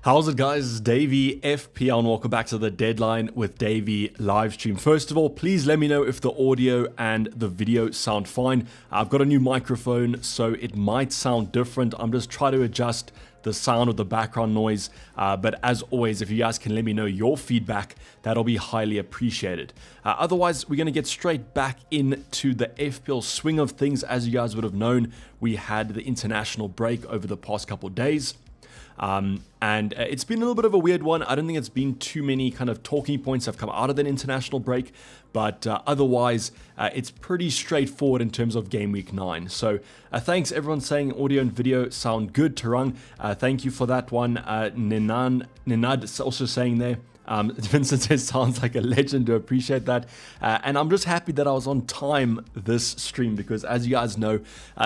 How's it guys, it's Davey FPL and welcome back to the Deadline with Davey live stream. First of all, please let me know if the audio and the video sound fine. I've got a new microphone, so it might sound different. I'm just trying to adjust the sound of the background noise, but as always, if you guys can let me know your feedback, that'll be highly appreciated. Otherwise, we're going to get straight back into the FPL swing of things. As you guys would have known, we had the international break over the past couple of days. And it's been a little bit of a weird one. I don't think it's been too many kind of talking points that have come out of that international break, but otherwise it's pretty straightforward in terms of Gameweek 9. So thanks everyone saying audio and video sound good. Tarang, thank you for that one. Ninad also saying there. Vincent says, sounds like a legend, to appreciate that. And I'm just happy that I was on time this stream because as you guys know,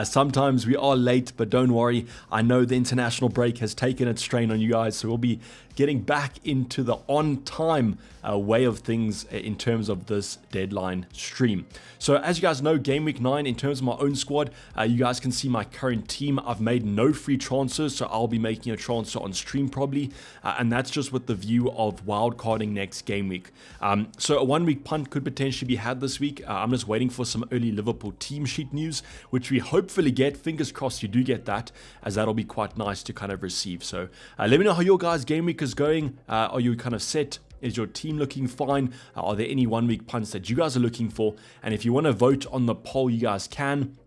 sometimes we are late, but don't worry. I know the international break has taken its strain on you guys, so we'll be getting back into the on-time way of things in terms of this deadline stream. So as you guys know, Game Week 9, in terms of my own squad, you guys can see my current team. I've made no free transfers, so I'll be making a transfer on stream probably, and that's just with the view of wildcarding next game week. So a 1 week punt could potentially be had this week. I'm just waiting for some early Liverpool team sheet news, which we hopefully get. Fingers crossed you do get that, as that'll be quite nice to kind of receive. So let me know how your guys' game week is going. Are you kind of set? Is your team looking fine? Are there any 1 week punts that you guys are looking for? And if you want to vote on the poll, you guys can.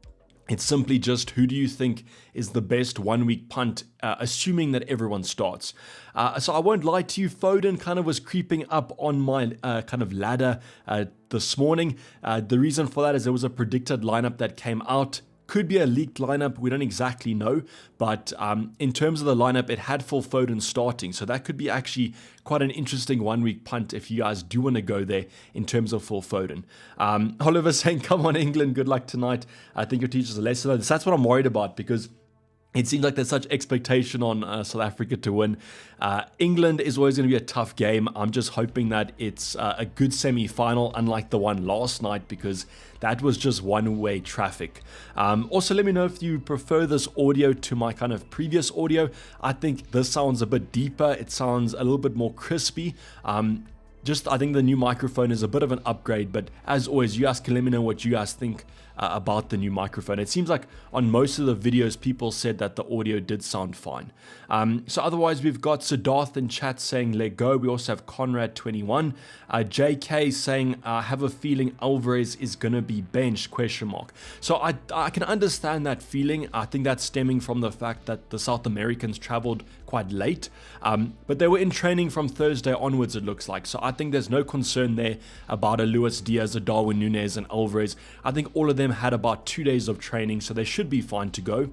It's simply just who do you think is the best 1 week punt, assuming that everyone starts. So I won't lie to you, Foden kind of was creeping up on my kind of ladder this morning. The reason for that is there was a predicted lineup that came out. Could be a leaked lineup, we don't exactly know, but in terms of the lineup, it had full Foden starting, so that could be actually quite an interesting 1 week punt if you guys do want to go there in terms of full Foden. Oliver saying, come on England, good luck tonight. I think your teacher's a lesson. That's what I'm worried about because it seems like there's such expectation on South Africa to win. England is always going to be a tough game. I'm just hoping that it's a good semi-final, unlike the one last night, because that was just one-way traffic. Also, let me know if you prefer this audio to my kind of previous audio. I think this sounds a bit deeper. It sounds a little bit more crispy. I think the new microphone is a bit of an upgrade, but as always, you guys can let me know what you guys think about the new microphone. It seems like on most of the videos, people said that the audio did sound fine. So otherwise, we've got Siddharth in chat saying, let go. We also have Conrad21. JK saying, I have a feeling Alvarez is going to be benched, ? So I can understand that feeling. I think that's stemming from the fact that the South Americans traveled quite late, but they were in training from Thursday onwards, it looks like. So I think there's no concern there about a Luis Diaz, a Darwin Núñez, and Alvarez. I think all of them had about 2 days of training, so they should be fine to go.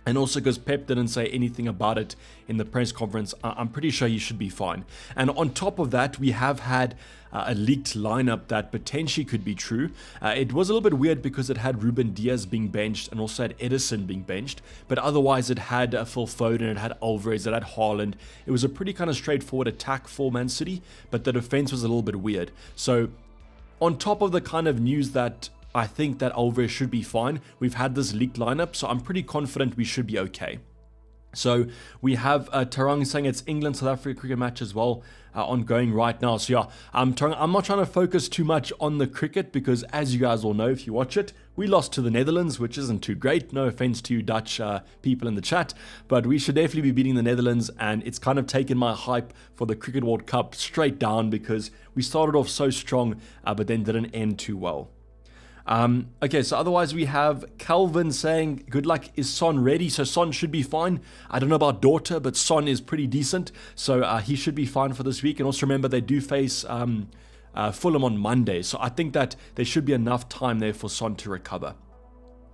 And also because Pep didn't say anything about it in the press conference, I'm pretty sure he should be fine. And on top of that, we have had a leaked lineup that potentially could be true. It was a little bit weird because it had Ruben Diaz being benched and also had Edison being benched. But otherwise, it had Phil Foden, it had Alvarez, it had Haaland. It was a pretty kind of straightforward attack for Man City, but the defense was a little bit weird. So on top of the kind of news that I think that Alvarez should be fine, we've had this leaked lineup, so I'm pretty confident we should be okay. So we have Tarang saying it's England-South Africa cricket match as well ongoing right now. So yeah, Tarang, I'm not trying to focus too much on the cricket because as you guys all know, if you watch it, we lost to the Netherlands, which isn't too great. No offense to you Dutch people in the chat, but we should definitely be beating the Netherlands, and it's kind of taken my hype for the Cricket World Cup straight down because we started off so strong, but then didn't end too well. Okay, so otherwise we have Calvin saying, good luck, is Son ready? So Son should be fine. I don't know about Daughter, but Son is pretty decent, so he should be fine for this week. And also remember, they do face Fulham on Monday, so I think that there should be enough time there for Son to recover.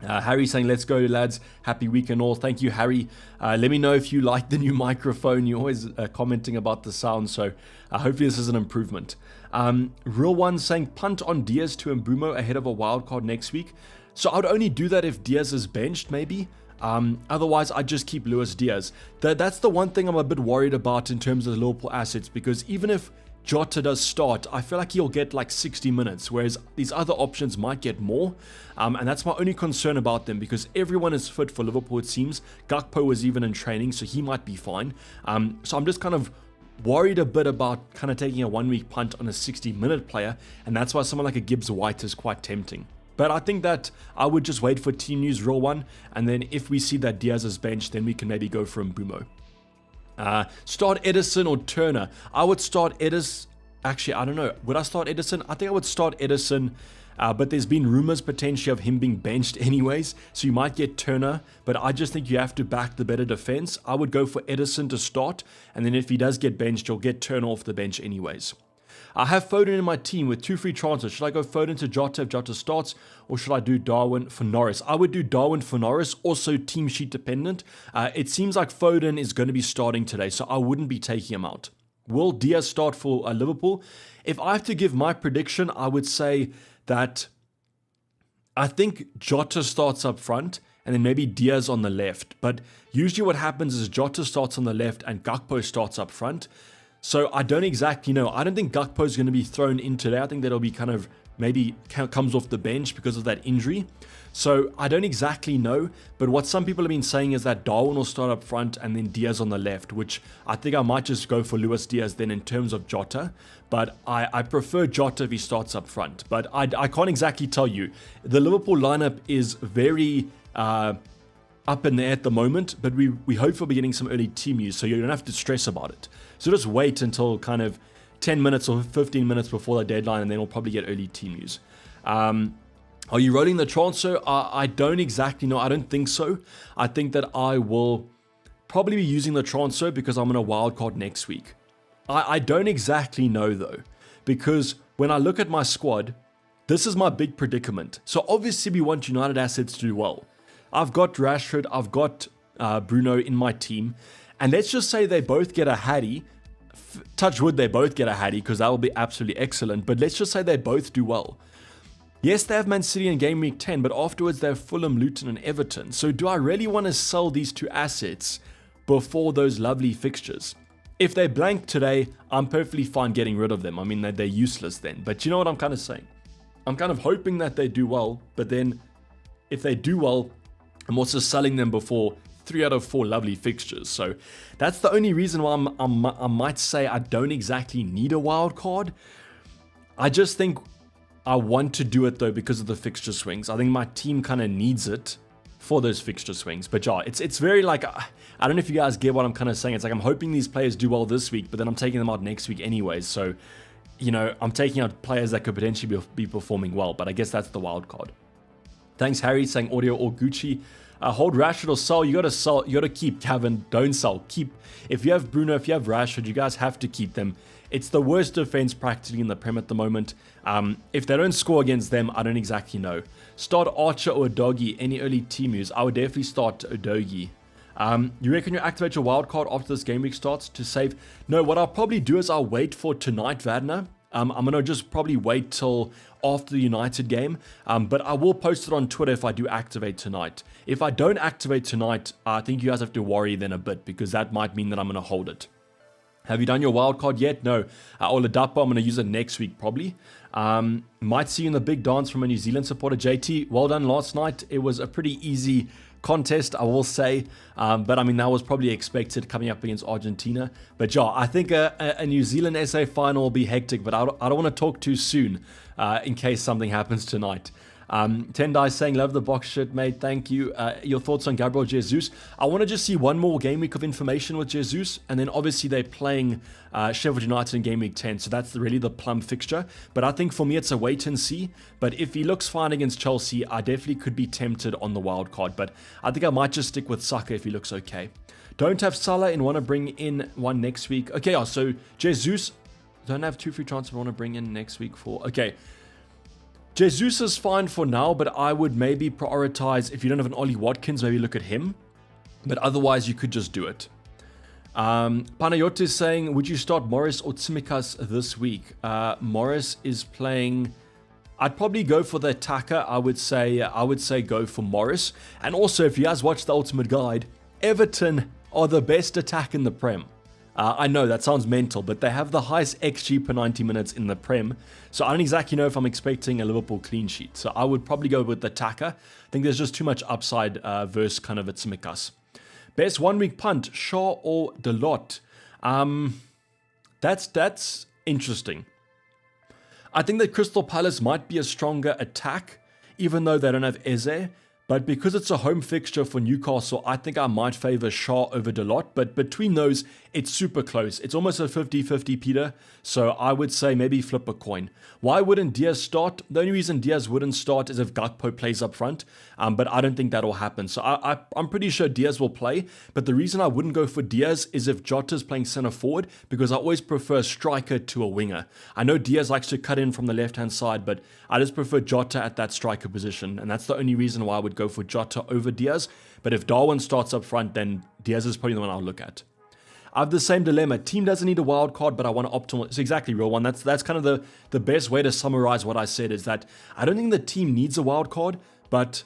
Harry saying, let's go lads, happy weekend all. Thank you, Harry. Let me know if you like the new microphone. You're always commenting about the sound, so hopefully this is an improvement. Real One saying, punt on Diaz to Mbumo ahead of a wildcard next week. So I would only do that if Diaz is benched maybe. Otherwise I'd just keep Luis Diaz. That's the one thing I'm a bit worried about in terms of the Liverpool assets, because even if Jota does start, I feel like he'll get like 60 minutes, whereas these other options might get more. And that's my only concern about them, because everyone is fit for Liverpool, it seems. Gakpo was even in training, so he might be fine. So I'm just kind of worried a bit about kind of taking a 1 week punt on a 60-minute player, and that's why someone like a Gibbs White is quite tempting. But I think that I would just wait for team news real one, and then if we see that Diaz is benched, then we can maybe go for Mbumo. Start Edison or Turner. I would start Edison. Actually, I don't know. Would I start Edison? I think I would start Edison, but there's been rumors potentially of him being benched anyways, so you might get Turner, but I just think you have to back the better defense. I would go for Edison to start, and then if he does get benched, you'll get Turner off the bench anyways. I have Foden in my team with 2 free transfers. Should I go Foden to Jota if Jota starts, or should I do Darwin for Norris? I would do Darwin for Norris, also team sheet dependent. It seems like Foden is going to be starting today, so I wouldn't be taking him out. Will Diaz start for Liverpool? If I have to give my prediction, I would say that I think Jota starts up front and then maybe Diaz on the left. But usually what happens is Jota starts on the left and Gakpo starts up front. So I don't exactly know. I don't think Gakpo is going to be thrown in today. I think that'll be kind of maybe comes off the bench because of that injury. So I don't exactly know. But what some people have been saying is that Darwin will start up front and then Diaz on the left, which I think I might just go for Luis Diaz then in terms of Jota. But I prefer Jota if he starts up front. But I can't exactly tell you. The Liverpool lineup is very up in the air at the moment, but we hope for getting some early team news, so you don't have to stress about it. So just wait until kind of 10 minutes or 15 minutes before the deadline, and then we'll probably get early team news. Are you rolling the transfer? I don't exactly know. I don't think so. I think that I will probably be using the transfer because I'm on a wild card next week. I don't exactly know though, because when I look at my squad, this is my big predicament. So obviously we want United assets to do well. I've got Rashford, I've got Bruno in my team, and let's just say they both get a Hattie. Touch wood, they both get a Hattie because that will be absolutely excellent, but let's just say they both do well. Yes, they have Man City in game week 10, but afterwards they have Fulham, Luton and Everton. So do I really want to sell these two assets before those lovely fixtures? If they blank today, I'm perfectly fine getting rid of them. I mean, they're useless then. But you know what I'm kind of saying? I'm kind of hoping that they do well, but then if they do well, I'm also selling them before 3 out of 4 lovely fixtures. So that's the only reason why I might say I don't exactly need a wild card. I just think I want to do it though because of the fixture swings. I think my team kind of needs it for those fixture swings. But yeah, it's very like, I don't know if you guys get what I'm kind of saying. It's like I'm hoping these players do well this week, but then I'm taking them out next week anyways. So, you know, I'm taking out players that could potentially be performing well, but I guess that's the wild card. Thanks, Harry, saying audio or Gucci. Hold Rashford or sell. You got to sell. You got to keep. Kevin, don't sell. Keep. If you have Bruno, if you have Rashford, you guys have to keep them. It's the worst defense practically in the Prem at the moment. If they don't score against them, I don't exactly know. Start Archer or Udogie. Any early team use? I would definitely start Udogie. You reckon you activate your wild card after this game week starts to save? No, what I'll probably do is I'll wait for tonight, Vadna. I'm going to just probably wait till after the United game, but I will post it on Twitter if I do activate tonight. If I don't activate tonight, I think you guys have to worry then a bit, because that might mean that I'm going to hold it. Have you done your wild card yet? No. Oladapo, I'm going to use it next week probably. Might see you in the big dance from a New Zealand supporter. JT, well done last night. It was a pretty easy contest, I will say, but I mean that was probably expected coming up against Argentina. But yeah, I think a New Zealand SA final will be hectic, but I don't want to talk too soon in case something happens tonight. Tendai saying, love the box shit, mate. Thank you. Your thoughts on Gabriel Jesus? I want to just see one more game week of information with Jesus, and then obviously they're playing Sheffield United in game week 10, so that's really the plum fixture. But I think for me it's a wait and see. But if he looks fine against Chelsea, I definitely could be tempted on the wild card. But I think I might just stick with Saka if he looks okay. Don't have Salah and want to bring in one next week. Okay, yeah, so Jesus, don't have 2 free transfers I want to bring in next week for. Okay. Jesus is fine for now, but I would maybe prioritize, if you don't have an Ollie Watkins, maybe look at him. But otherwise, you could just do it. Panayot is saying, would you start Morris or Tsimikas this week? Morris is playing. I'd probably go for the attacker. I would say go for Morris. And also, if you guys watch the Ultimate Guide, Everton are the best attack in the Prem. I know that sounds mental, but they have the highest XG per 90 minutes in the Prem. So I don't exactly know if I'm expecting a Liverpool clean sheet. So I would probably go with the Taka. I think there's just too much upside versus kind of its Tsimikas. Best 1 week punt, Shaw or Delot? That's interesting. I think that Crystal Palace might be a stronger attack, even though they don't have Eze. But because it's a home fixture for Newcastle, I think I might favour Shaw over Delot. But between those, it's super close. It's almost a 50-50, Peter. So I would say maybe flip a coin. Why wouldn't Diaz start? The only reason Diaz wouldn't start is if Gakpo plays up front. But I don't think that'll happen. So I'm pretty sure Diaz will play. But the reason I wouldn't go for Diaz is if Jota's playing centre forward, because I always prefer a striker to a winger. I know Diaz likes to cut in from the left-hand side, but I just prefer Jota at that striker position. And that's the only reason why I would go for Jota over Diaz. But if Darwin starts up front, then Diaz is probably the one I'll look at. I have the same dilemma. Team doesn't need a wild card, but I want to optimal. It's exactly real one. That's kind of the best way to summarize what I said, is that I don't think the team needs a wild card, but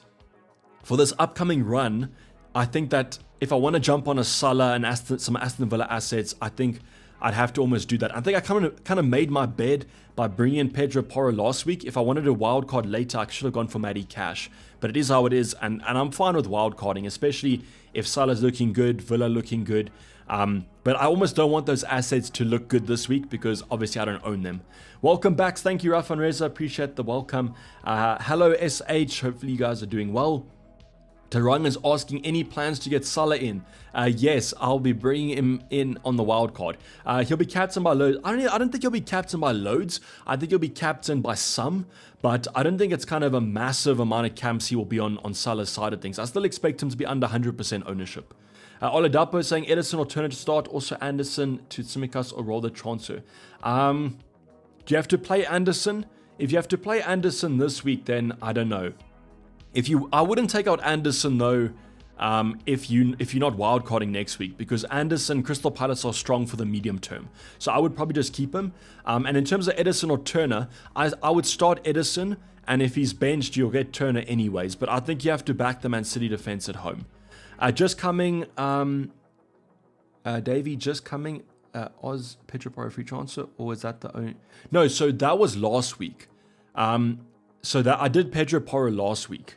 for this upcoming run, I think that if I want to jump on a Salah and some Aston Villa assets, I think I'd have to almost do that. I think I kind of made my bed by bringing in Pedro Porro last week. If I wanted a wild card later, I should have gone for Matty Cash. But it is how it is, and I'm fine with wild carding, especially if Salah's looking good, Villa looking good. But I almost don't want those assets to look good this week because obviously I don't own them. Welcome back. Thank you, Rafan Reza. Appreciate the welcome. Hello, SH. Hopefully you guys are doing well. Tarang is asking, any plans to get Salah in? Yes, I'll be bringing him in on the wild card. He'll be captained by loads. I don't think he'll be captained by loads. I think he'll be captained by some, but I don't think it's kind of a massive amount of camps he will be on Salah's side of things. I still expect him to be under 100% ownership. Oladapo is saying Edison or Turner to start, also Anderson to Tsimikas or roll the transfer. Do you have to play Anderson? If you have to play Anderson this week, then I don't know. I wouldn't take out Anderson though, if you're not wildcarding next week, because Anderson, Crystal Palace are strong for the medium term. So I would probably just keep him. And in terms of Edison or Turner, I would start Edison, and if he's benched, you'll get Turner anyways. But I think you have to back the Man City defense at home. Just coming, Davey, just coming, Oz Pedro Porro free transfer, or is that the only? No, so that was last week. So that I did Pedro Porro last week.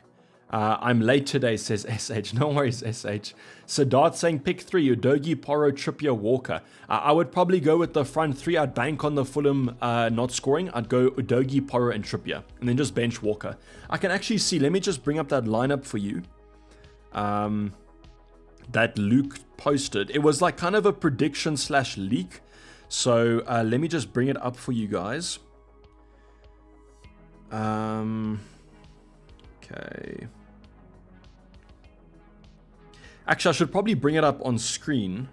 I'm late today, says SH. No worries, SH. Sadat saying pick 3, Udogie, Porro, Trippier, Walker. I would probably go with the front 3. I'd bank on the Fulham not scoring. I'd go Udogie, Porro, and Trippier, and then just bench Walker. I can actually see, let me just bring up that lineup for you. That Luke posted. It was like kind of a prediction / leak. So let me just bring it up for you guys. Okay. Actually, I should probably bring it up on screen.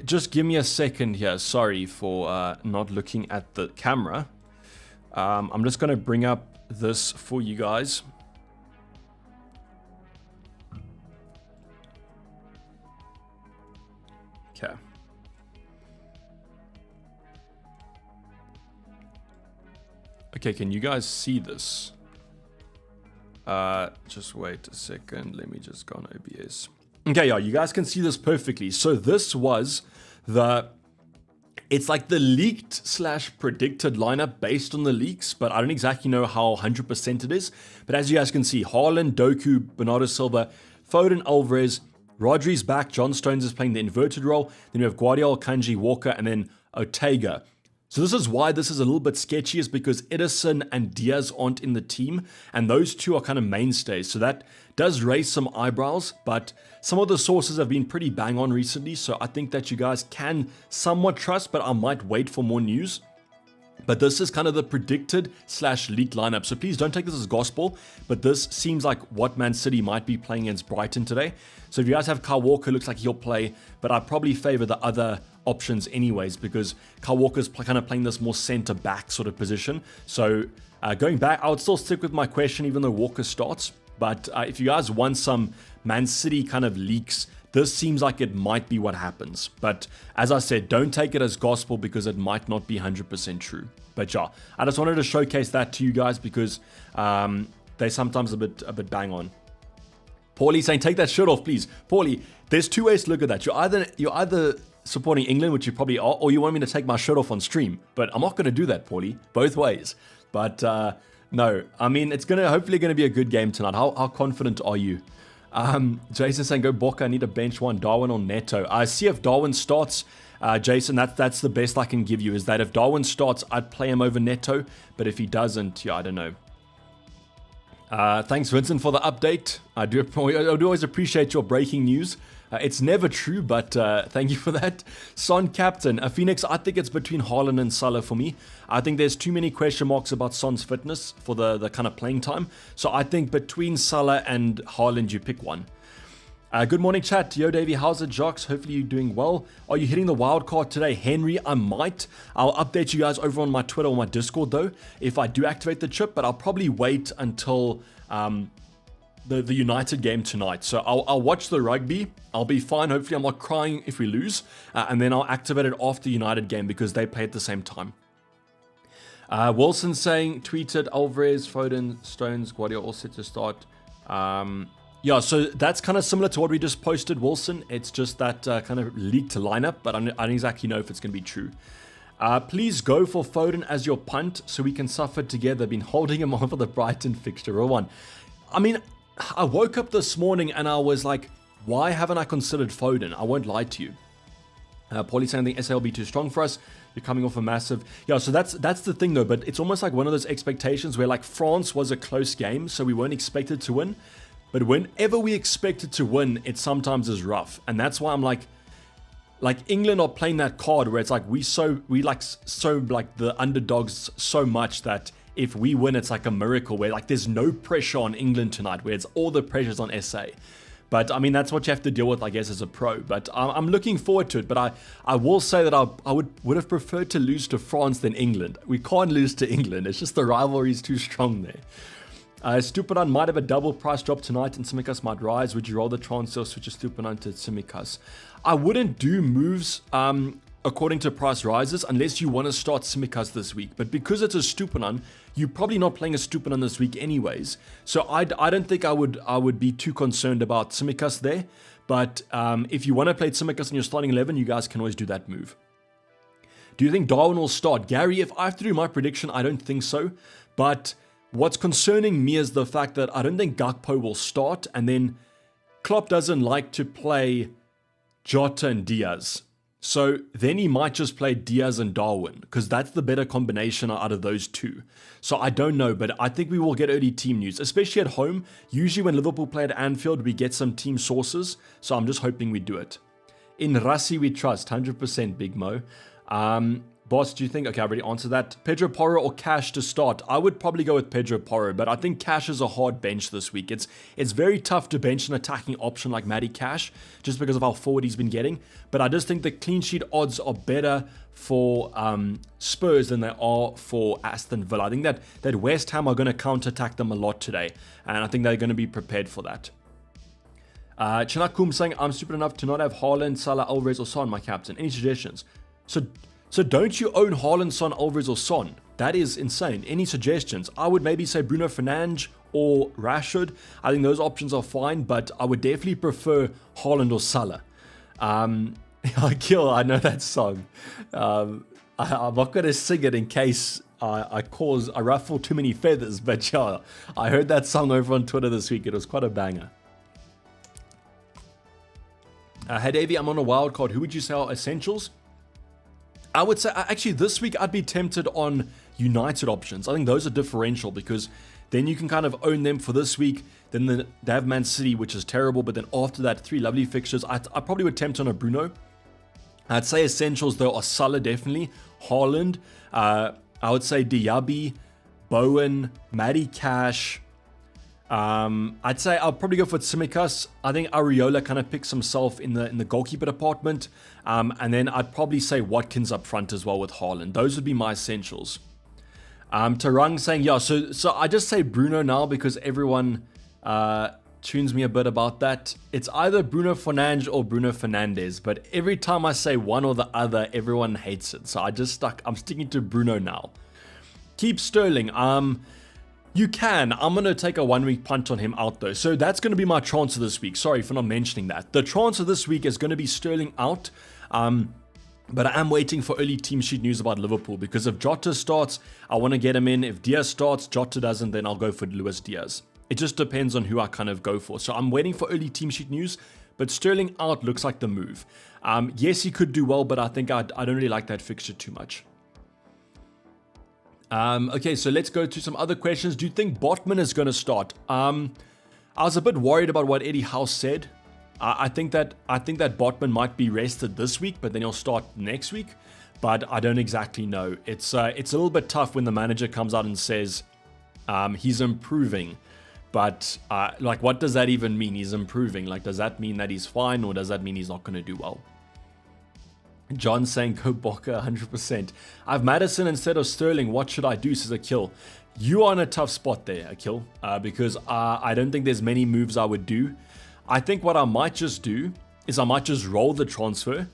Just give me a second here. Sorry for not looking at the camera. I'm just going to bring up this for you guys. Okay. Okay, can you guys see this? Just wait a second. Let me just go on OBS. Okay, yeah, you guys can see this perfectly. So this was it's like the leaked / predicted lineup based on the leaks, but I don't exactly know how 100% it is. But as you guys can see, Haaland, Doku, Bernardo Silva, Foden, Alvarez, Rodri's back, John Stones is playing the inverted role. Then we have Guardiola, Kanji, Walker, and then Ortega. So this is why this is a little bit sketchy, is because Edison and Diaz aren't in the team, and those two are kind of mainstays. So that does raise some eyebrows, but some of the sources have been pretty bang on recently, so I think that you guys can somewhat trust, but I might wait for more news. But this is kind of the predicted / leaked lineup, so please don't take this as gospel, but this seems like what Man City might be playing against Brighton today. So if you guys have Kyle Walker, looks like he'll play, but I probably favor the other options anyways, because Kyle Walker's kind of playing this more centre back sort of position. So going back, I would still stick with my question even though Walker starts, but if you guys want some Man City kind of leaks, this seems like it might be what happens. But as I said, don't take it as gospel because it might not be 100% true. But yeah, I just wanted to showcase that to you guys because they sometimes a bit bang on. Paulie saying, take that shirt off, please. Paulie, there's two ways to look at that. You're either supporting England, which you probably are, or you want me to take my shirt off on stream. But I'm not going to do that, Paulie. Both ways. But no, I mean, it's hopefully going to be a good game tonight. How confident are you? Jason saying, go Boca, I need a bench one, Darwin or Neto. I see if Darwin starts, Jason, that's the best I can give you, is that if Darwin starts, I'd play him over Neto. But if he doesn't, yeah, I don't know. Thanks, Vincent, for the update. I do always appreciate your breaking news. It's never true, but thank you for that. Son captain. Phoenix, I think it's between Haaland and Salah for me. I think there's too many question marks about Son's fitness for the kind of playing time. So I think between Salah and Haaland, you pick one. Good morning, chat. Yo, Davey, how's it, Jocks? Hopefully you're doing well. Are you hitting the wild card today? Henry, I might. I'll update you guys over on my Twitter or my Discord, though, if I do activate the chip, but I'll probably wait until the United game tonight. So I'll watch the rugby. I'll be fine. Hopefully I'm not crying if we lose. And then I'll activate it after the United game because they play at the same time. Wilson saying, tweeted, Alvarez, Foden, Stones, Guardiola all set to start. Yeah, so that's kind of similar to what we just posted, Wilson. It's just that kind of leaked lineup, but I don't exactly know if it's going to be true. Please go for Foden as your punt so we can suffer together. Been holding him on for the Brighton fixture. Row one. I mean, I woke up this morning and I was like, why haven't I considered Foden? I won't lie to you. Paulie saying the SA will be too strong for us. You're coming off a massive... Yeah, so that's the thing though, but it's almost like one of those expectations where like France was a close game, so we weren't expected to win. But whenever we expected to win, it sometimes is rough. And that's why I'm like England are playing that card where it's like we like the underdogs so much that if we win, it's like a miracle where like there's no pressure on England tonight, where it's all the pressures on SA. But I mean, that's what you have to deal with, I guess, as a pro. But I'm looking forward to it. But I will say that I would have preferred to lose to France than England. We can't lose to England. It's just the rivalry is too strong there. Stupinan might have a double price drop tonight and Tsimikas might rise. Would you roll the transfer or switch a Stupinan to Tsimikas? I wouldn't do moves according to price rises unless you want to start Tsimikas this week. But because it's a Stupinan, you're probably not playing a Stupinan this week anyways. So I don't think I would be too concerned about Tsimikas there. But if you want to play Tsimikas in your starting 11, you guys can always do that move. Do you think Darwin will start? Gary, if I have to do my prediction, I don't think so. But what's concerning me is the fact that I don't think Gakpo will start, and then Klopp doesn't like to play Jota and Diaz. So then he might just play Diaz and Darwin, because that's the better combination out of those two. So I don't know, but I think we will get early team news, especially at home. Usually when Liverpool play at Anfield, we get some team sources, so I'm just hoping we do it. In Rassi we trust, 100% Big Mo. Boss, do you think... Okay, I already answered that. Pedro Porro or Cash to start? I would probably go with Pedro Porro, but I think Cash is a hard bench this week. It's very tough to bench an attacking option like Matty Cash, just because of how forward he's been getting. But I just think the clean sheet odds are better for Spurs than they are for Aston Villa. I think that West Ham are going to counter-attack them a lot today, and I think they're going to be prepared for that. Chinakum saying, I'm stupid enough to not have Haaland, Salah, Alvarez or Son, my captain. Any suggestions? So don't you own Haaland, Son, Alvarez or Son? That is insane. Any suggestions? I would maybe say Bruno Fernandes or Rashford. I think those options are fine, but I would definitely prefer Haaland or Salah. Kill, I know that song. I'm not going to sing it in case I ruffle too many feathers, but yeah, I heard that song over on Twitter this week. It was quite a banger. Hey Davey, I'm on a wild card. Who would you say are essentials? I would say, actually, this week I'd be tempted on United options. I think those are differential because then you can kind of own them for this week. Then they have Man City, which is terrible. But then after that, 3 lovely fixtures. I probably would tempt on a Bruno. I'd say essentials, though, are Salah, definitely. Haaland. I would say Diaby, Bowen, Matty Cash. I'd say I'll probably go for Tsimikas. I think Areola kind of picks himself in the goalkeeper department. And then I'd probably say Watkins up front as well with Haaland. Those would be my essentials. Tarang saying, yeah, so I just say Bruno now because everyone tunes me a bit about that. It's either Bruno Fernandes or Bruno Fernandes, but every time I say one or the other, everyone hates it. So I'm sticking to Bruno now. Keep Sterling. You can. I'm going to take a 1 week punt on him out though. So that's going to be my transfer this week. Sorry for not mentioning that. The transfer this week is going to be Sterling out. But I am waiting for early team sheet news about Liverpool because if Jota starts, I want to get him in. If Diaz starts, Jota doesn't, then I'll go for Luis Diaz. It just depends on who I kind of go for. So I'm waiting for early team sheet news, but Sterling out looks like the move. Yes, he could do well, but I think I don't really like that fixture too much. Okay, so let's go to some other questions. Do you think Botman is going to start? I was a bit worried about what Eddie Howe said. I think that Botman might be rested this week, but then he'll start next week. But I don't exactly know. It's a little bit tough when the manager comes out and says he's improving. But like, what does that even mean? He's improving. Like, does that mean that he's fine, or does that mean he's not going to do well? John saying go Boca 100%. I have Maddison instead of Sterling. What should I do? Says Akil. You are in a tough spot there, Akil, because I don't think there's many moves I would do. I think what I might just do is I might just roll the transfer.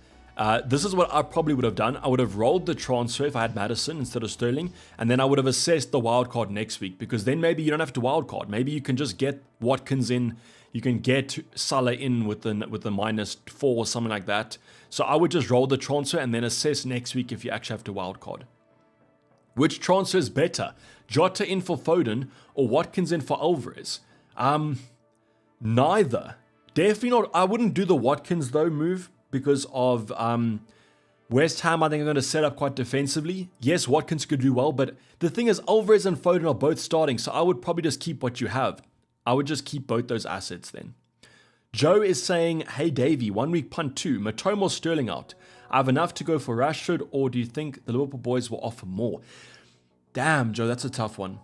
This is what I probably would have done. I would have rolled the transfer if I had Maddison instead of Sterling, and then I would have assessed the wildcard next week, because then maybe you don't have to wildcard. Maybe you can just get Watkins in. You can get Salah in with the -4 or something like that. So I would just roll the transfer and then assess next week if you actually have to wildcard. Which transfer is better? Jota in for Foden or Watkins in for Alvarez? Neither. Definitely not. I wouldn't do the Watkins though move because of West Ham. I think are going to set up quite defensively. Yes, Watkins could do well, but the thing is Alvarez and Foden are both starting, so I would probably just keep what you have. I would just keep both those assets then. Joe is saying, hey Davey, 1 week punt 2, Matoma or Sterling out. I have enough to go for Rashford, or do you think the Liverpool boys will offer more? Damn, Joe, that's a tough one.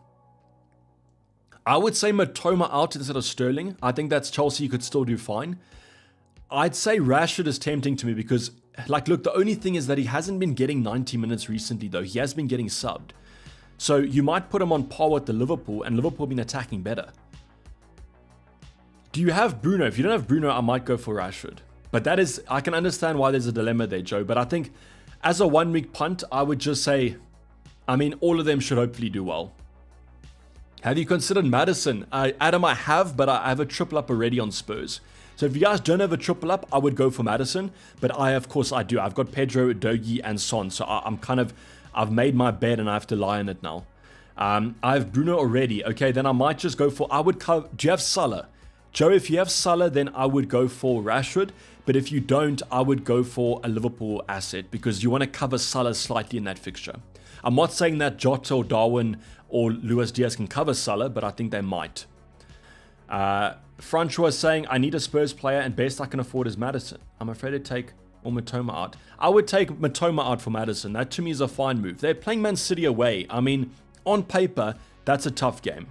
I would say Matoma out instead of Sterling. I think that's Chelsea could still do fine. I'd say Rashford is tempting to me because, like, look, the only thing is that he hasn't been getting 90 minutes recently, though. He has been getting subbed. So you might put him on par with the Liverpool, and Liverpool have been attacking better. Do you have Bruno? If you don't have Bruno, I might go for Rashford. But that is, I can understand why there's a dilemma there, Joe. But I think as a 1 week punt, I would just say, I mean, all of them should hopefully do well. Have you considered Maddison? Adam, I have, but I have a triple up already on Spurs. So if you guys don't have a triple up, I would go for Maddison. But of course, I do. I've got Pedro, Dogi, and Son. So I've made my bed and I have to lie on it now. I have Bruno already. Okay, then I might just go for, do you have Salah? Joe, if you have Salah, then I would go for Rashford. But if you don't, I would go for a Liverpool asset because you want to cover Salah slightly in that fixture. I'm not saying that Jota or Darwin or Luis Diaz can cover Salah, but I think they might. Francois is saying, I need a Spurs player and best I can afford is Maddison. I'm afraid to take Matoma out. I would take Matoma out for Maddison. That to me is a fine move. They're playing Man City away. I mean, on paper, that's a tough game.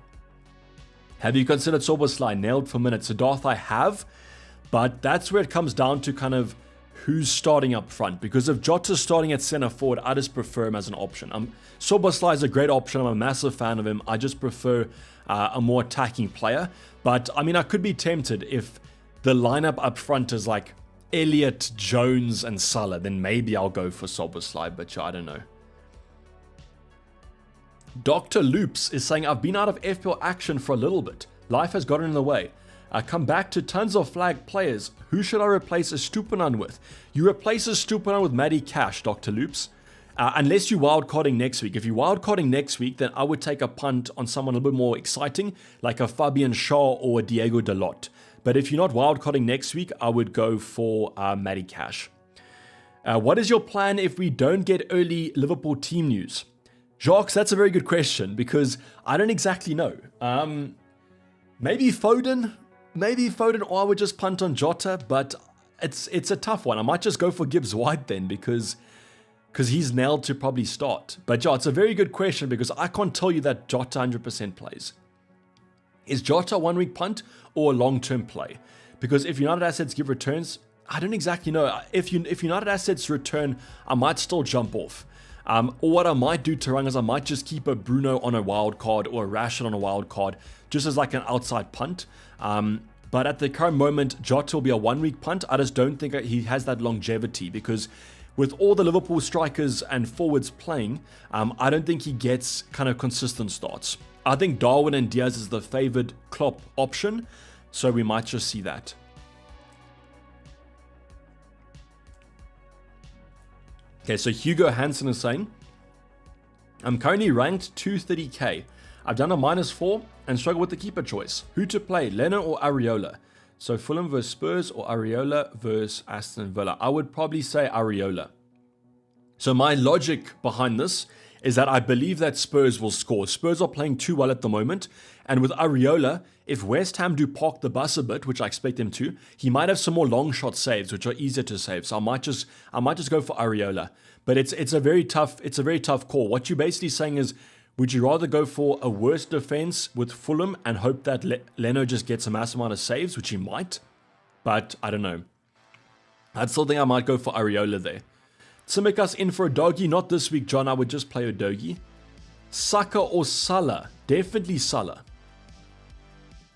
Have you considered Szoboszlai? Nailed for minutes. Siddharth, I have, but that's where it comes down to kind of who's starting up front. Because if Jota's starting at center forward, I just prefer him as an option. Szoboszlai is a great option. I'm a massive fan of him. I just prefer a more attacking player. But I mean, I could be tempted if the lineup up front is like Elliott, Jones, and Salah, then maybe I'll go for Szoboszlai, but I don't know. Dr. Loops is saying, I've been out of FPL action for a little bit. Life has gotten in the way. I come back to tons of flag players. Who should I replace Estupinan with? You replace Estupinan with Matty Cash, Dr. Loops. Unless you're wildcarding next week. If you're wildcarding next week, then I would take a punt on someone a little bit more exciting, like a Fabian Shaw or a Diego Dalot. But if you're not wildcarding next week, I would go for Matty Cash. What is your plan if we don't get early Liverpool team news? Jacques, that's a very good question because I don't exactly know. Maybe Foden, or I would just punt on Jota, but it's a tough one. I might just go for Gibbs White then because he's nailed to probably start. But yeah, it's a very good question because I can't tell you that Jota 100% plays. Is Jota a 1 week punt or a long-term play? Because if United assets give returns, I don't exactly know. If United assets return, I might still jump off. Or what I might do, Tarang, is I might just keep a Bruno on a wild card or a Rashford on a wild card, just as like an outside punt. But at the current moment, Jota will be a 1 week punt. I just don't think he has that longevity because with all the Liverpool strikers and forwards playing, I don't think he gets kind of consistent starts. I think Darwin and Diaz is the favored Klopp option, so we might just see that. Okay, so Hugo Hansen is saying, I'm currently ranked 230k. I've done a -4 and struggle with the keeper choice. Who to play, Leno or Areola? So Fulham versus Spurs or Areola versus Aston Villa? I would probably say Areola. So my logic behind this is that I believe that Spurs will score. Spurs are playing too well at the moment. And with Areola, if West Ham do park the bus a bit, which I expect them to, he might have some more long shot saves, which are easier to save. So I might just go for Areola. But it's a very tough call. What you're basically saying is, would you rather go for a worse defense with Fulham and hope that Leno just gets a massive amount of saves, which he might? But I don't know. I still think I might go for Areola there. Tsimikas in for a doggy. Not this week, John. I would just play a doggy. Saka or Salah? Definitely Salah.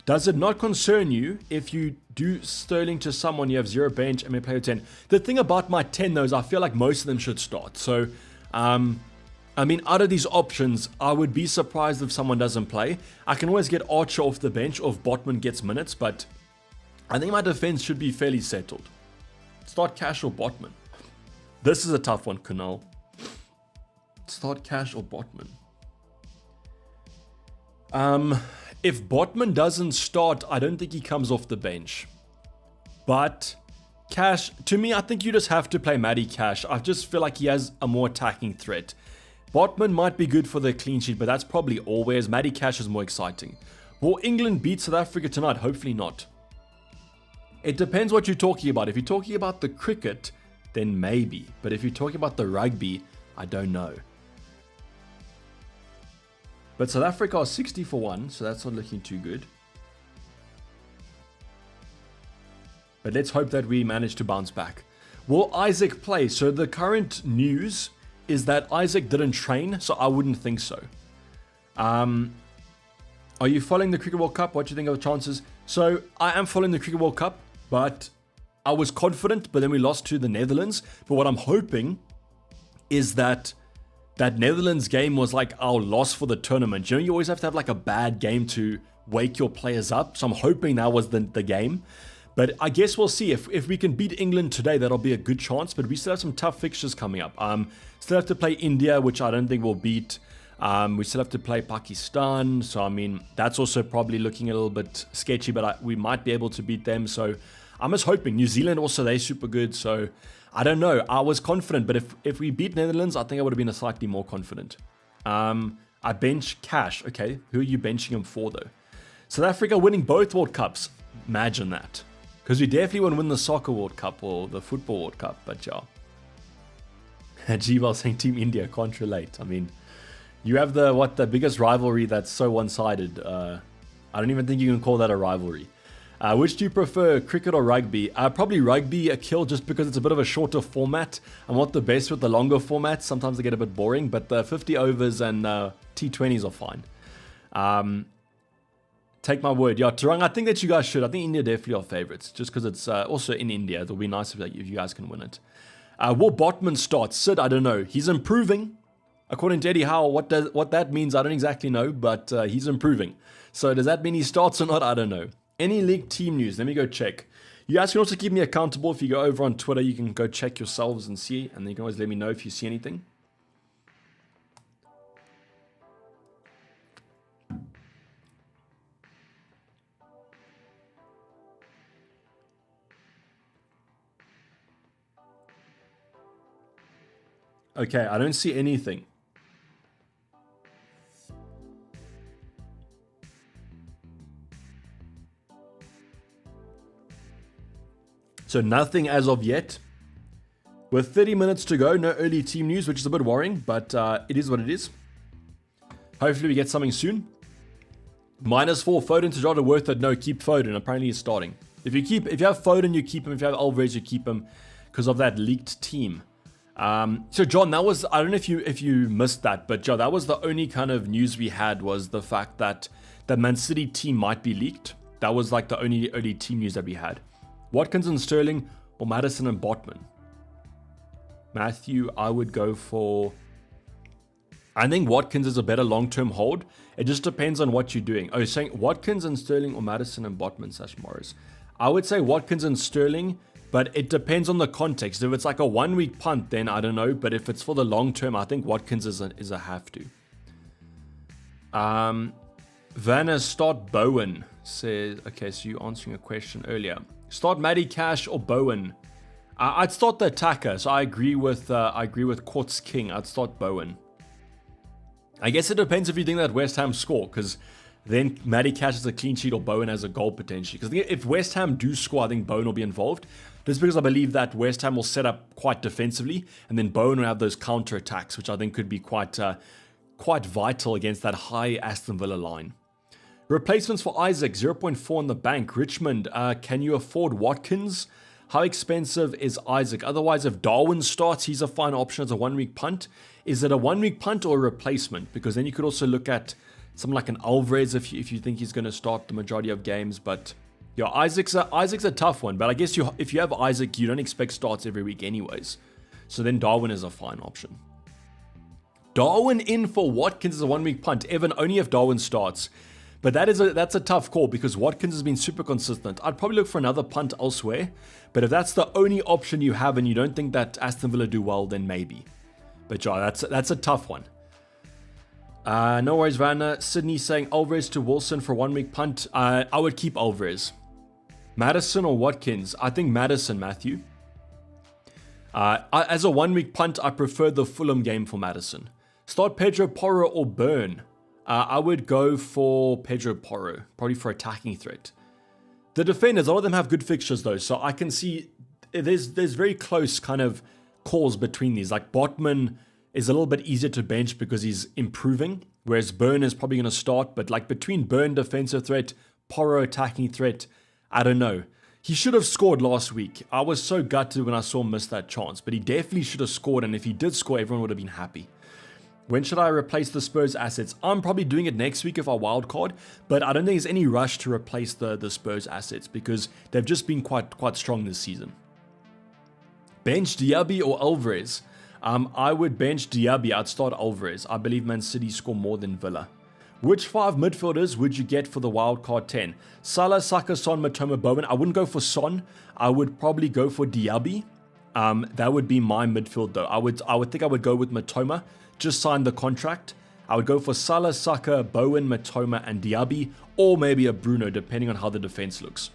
Does it not concern you if you do Sterling to someone, you have 0 bench and may play a 10? The thing about my 10 though is I feel like most of them should start. So, I mean, out of these options, I would be surprised if someone doesn't play. I can always get Archer off the bench or if Botman gets minutes, but I think my defense should be fairly settled. Start Cash or Botman? This is a tough one, Kunal. Start Cash or Botman? If Botman doesn't start, I don't think he comes off the bench. But Cash, to me, I think you just have to play Matty Cash. I just feel like he has a more attacking threat. Botman might be good for the clean sheet, but that's probably all, whereas Matty Cash is more exciting. Will England beat South Africa tonight? Hopefully not. It depends what you're talking about. If you're talking about the cricket, then maybe. But if you're talking about the rugby, I don't know. But South Africa are 60 for 1, so that's not looking too good. But let's hope that we manage to bounce back. Will Isaac play? So the current news is that Isaac didn't train, so I wouldn't think so. Are you following the Cricket World Cup? What do you think of the chances? So I am following the Cricket World Cup, but I was confident, but then we lost to the Netherlands. But what I'm hoping is that Netherlands game was like our loss for the tournament. You know, you always have to have like a bad game to wake your players up. So I'm hoping that was the game. But I guess we'll see. If we can beat England today, that'll be a good chance. But we still have some tough fixtures coming up. Still have to play India, which I don't think we'll beat. We still have to play Pakistan. So, I mean, that's also probably looking a little bit sketchy. But we might be able to beat them. So, I'm just hoping. New Zealand also, they're super good. So, I don't know. I was confident. But if we beat Netherlands, I think I would have been slightly more confident. I bench Cash. Okay, who are you benching him for, though? South Africa winning both World Cups. Imagine that. Because we definitely won't win the Soccer World Cup or the Football World Cup, but yeah. G-Ball saying Team India, can't relate. I mean, you have the biggest rivalry that's so one-sided. I don't even think you can call that a rivalry. Which do you prefer, cricket or rugby? Probably rugby, a kill, just because it's a bit of a shorter format. I'm not the best with the longer formats. Sometimes they get a bit boring, but the 50 overs and T20s are fine. Take my word. Yeah, Tarang, I think that you guys should. I think India definitely are favorites, just because it's also in India. It'll be nice if you guys can win it. Will Botman start? Sid, I don't know. He's improving. According to Eddie Howe, what that means, I don't exactly know, but he's improving. So does that mean he starts or not? I don't know. Any league team news? Let me go check. You guys can also keep me accountable. If you go over on Twitter, you can go check yourselves and see, and then you can always let me know if you see anything. Okay, I don't see anything. So nothing as of yet. With 30 minutes to go, no early team news, which is a bit worrying, but it is what it is. Hopefully we get something soon. -4, Foden to Jota, worth it. No, keep Foden. Apparently he's starting. If you have Foden, you keep him. If you have Alvarez, you keep him because of that leaked team. So John, that was, I don't know if you missed that, but John, that was the only kind of news we had, was the fact that the Man City team might be leaked. That was like the only early team news that we had. Watkins and Sterling, or Maddison and Botman? Matthew, I would go for I think Watkins is a better long-term hold. It just depends on what you're doing. Oh, you're saying Watkins and Sterling or Maddison and Botman/Morris. I would say Watkins and Sterling, but it depends on the context. If it's like a 1 week punt, then I don't know. But if it's for the long term, I think Watkins is a have to. Vanna, start Bowen says, okay, so you're answering a question earlier. Start Matty Cash or Bowen. I'd start the attacker. So I agree with Quartz King. I'd start Bowen. I guess it depends if you think that West Ham score, because then Matty Cash has a clean sheet or Bowen has a goal potentially. Because if West Ham do score, I think Bowen will be involved. Just because I believe that West Ham will set up quite defensively, and then Bowen will have those counter attacks, which I think could be quite vital against that high Aston Villa line. Replacements for Isaac, 0.4 in the bank. Richmond, can you afford Watkins? How expensive is Isaac? Otherwise, if Darwin starts, he's a fine option as a 1 week punt. Is it a 1 week punt or a replacement? Because then you could also look at something like an Alvarez if you think he's going to start the majority of games. But yeah, Isaac's a tough one. But I guess if you have Isaac, you don't expect starts every week anyways. So then Darwin is a fine option. Darwin in for Watkins as a 1 week punt. Evan, only if Darwin starts. But that's a tough call because Watkins has been super consistent. I'd probably look for another punt elsewhere. But if that's the only option you have and you don't think that Aston Villa do well, then maybe. But yeah, that's a tough one. No worries, Vanna. Sydney saying Alvarez to Wilson for 1 week punt. I would keep Alvarez. Maddison or Watkins? I think Maddison, Matthew. As a 1 week punt, I prefer the Fulham game for Maddison. Start Pedro Porro or Burn. I would go for Pedro Porro, probably for attacking threat. The defenders, all of them have good fixtures though, so I can see there's very close kind of calls between these. Like Botman is a little bit easier to bench because he's improving, whereas Burn is probably going to start. But like between Burn defensive threat, Porro attacking threat, I don't know. He should have scored last week. I was so gutted when I saw him miss that chance, but he definitely should have scored, and if he did score, everyone would have been happy. When should I replace the Spurs assets? I'm probably doing it next week if I wildcard, but I don't think there's any rush to replace the Spurs assets because they've just been quite strong this season. Bench Diaby or Alvarez? I would bench Diaby. I'd start Alvarez. I believe Man City score more than Villa. Which 5 midfielders would you get for the wildcard 10? Salah, Saka, Son, Matoma, Bowen. I wouldn't go for Son. I would probably go for Diaby. That would be my midfield though. I would think I would go with Matoma. Just signed the contract. I would go for Salah, Saka, Bowen, Matoma, and Diaby, or maybe a Bruno, depending on how the defense looks.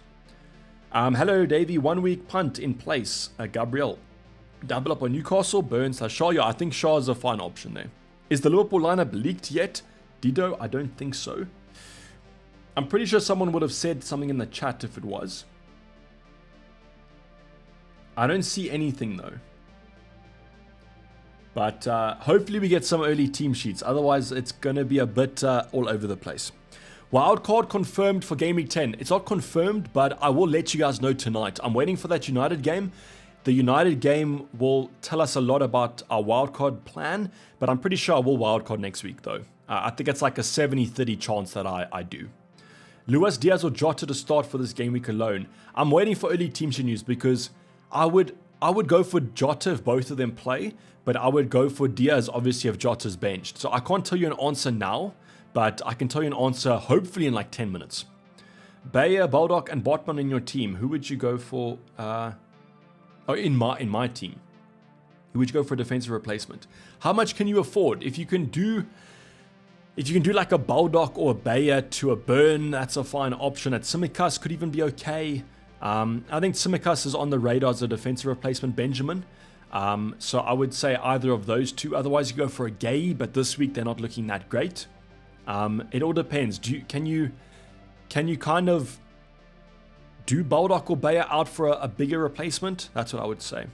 Hello, Davey. 1 week punt in place. Gabriel. Double up on Newcastle, Burns, Shaw. Yeah, I think Shaw is a fine option there. Is the Liverpool lineup leaked yet? Dido, I don't think so. I'm pretty sure someone would have said something in the chat if it was. I don't see anything though. But hopefully we get some early team sheets. Otherwise, it's going to be a bit all over the place. Wildcard confirmed for Gameweek 10. It's not confirmed, but I will let you guys know tonight. I'm waiting for that United game. The United game will tell us a lot about our wildcard plan, but I'm pretty sure I will wildcard next week, though. I think it's like a 70-30 chance that I do. Luis Diaz or Jota to start for this game week alone. I'm waiting for early team sheet news because I would go for Jota if both of them play, but I would go for Diaz obviously if Jota's benched. So I can't tell you an answer now, but I can tell you an answer hopefully in like 10 minutes. Bayer, Baldock, and Botman in your team. Who would you go for? In my team. Who would you go for a defensive replacement? How much can you afford? If you can do like a Baldock or a Bayer to a Burn, that's a fine option. At Tsimikas could even be okay. I think Tsimikas is on the radar as a defensive replacement, Benjamin. So I would say either of those two. Otherwise, you go for a Gay, but this week they're not looking that great. It all depends. Can you kind of do Baldock or Bayer out for a bigger replacement? That's what I would say.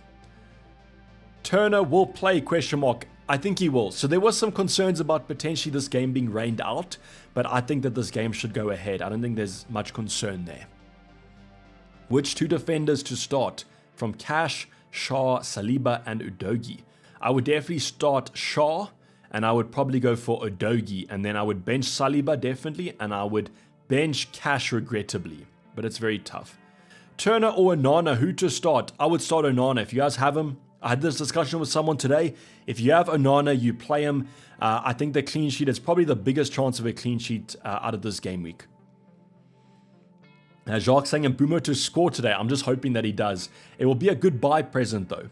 Turner will play, ? I think he will. So there was some concerns about potentially this game being rained out, but I think that this game should go ahead. I don't think there's much concern there. Which 2 defenders to start? From Cash, Shaw, Saliba, and Udogie. I would definitely start Shaw, and I would probably go for Udogie, and then I would bench Saliba definitely, and I would bench Cash regrettably, but it's very tough. Turner or Onana, who to start? I would start Onana. If you guys have him, I had this discussion with someone today. If you have Onana, you play him. I think the clean sheet is probably the biggest chance of a clean sheet out of this game week. Jacques saying Mbeumo to score today. I'm just hoping that he does. It will be a good buy present though.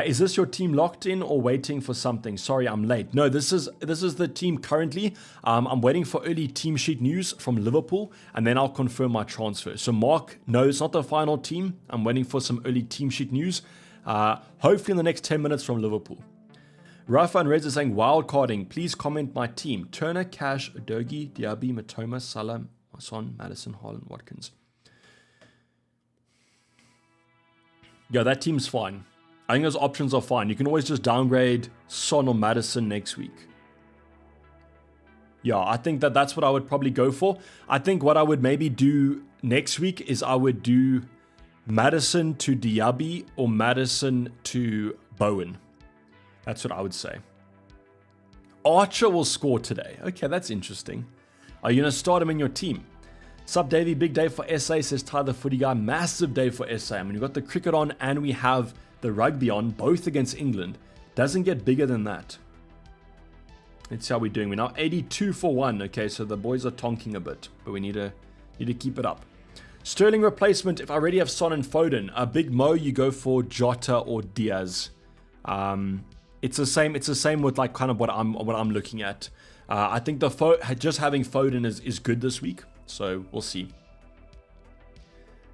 Is this your team locked in or waiting for something? Sorry, I'm late. No, this is the team currently. I'm waiting for early team sheet news from Liverpool, and then I'll confirm my transfer. So Mark, no, it's not the final team. I'm waiting for some early team sheet news. Hopefully in the next 10 minutes from Liverpool. Rafa and Reds are saying wildcarding. Please comment my team. Turner, Cash, Odogi, Diaby, Matoma, Salah, Son, Madison, Haaland, Watkins. Yeah, that team's fine. I think those options are fine. You can always just downgrade Son or Madison next week. Yeah, I think that's what I would probably go for. I think what I would maybe do next week is I would do Madison to Diaby or Madison to Bowen. That's what I would say. Archer will score today. Okay, that's interesting. Are you going to start him in your team? Sup, Davey? Big day for SA, says Tyler Footy Guy. Massive day for SA. I mean, we've got the cricket on and we have the rugby on, both against England. Doesn't get bigger than that. Let's see how we're doing. We're now 82 for 1. Okay, so the boys are tonking a bit, but we need to keep it up. Sterling replacement. If I already have Son and Foden, a Big Mo, you go for Jota or Diaz. It's the same. It's the same with like kind of what I'm looking at. I think just having Foden is good this week, so we'll see.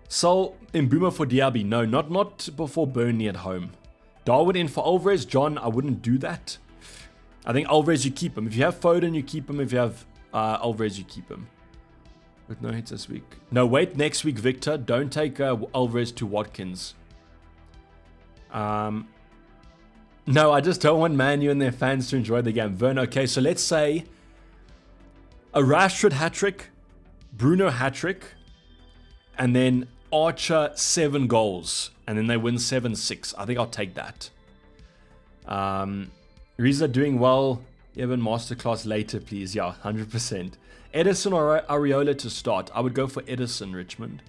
Sell Mbeumo for Diaby. No, not before Burnley at home. Darwin in for Alvarez. John, I wouldn't do that. I think Alvarez, you keep him. If you have Foden, you keep him. If you have Alvarez, you keep him. With no hits this week. No, wait next week, Victor. Don't take Alvarez to Watkins. No, I just don't want Man U and their fans to enjoy the game. Vern, okay, so let's say a Rashford hat-trick, Bruno hat-trick, and then Archer 7 goals, and then they win 7-6. I think I'll take that. Riza doing well. Evan masterclass later, please. Yeah, 100%. Edison or Areola to start. I would go for Edison, Richmond.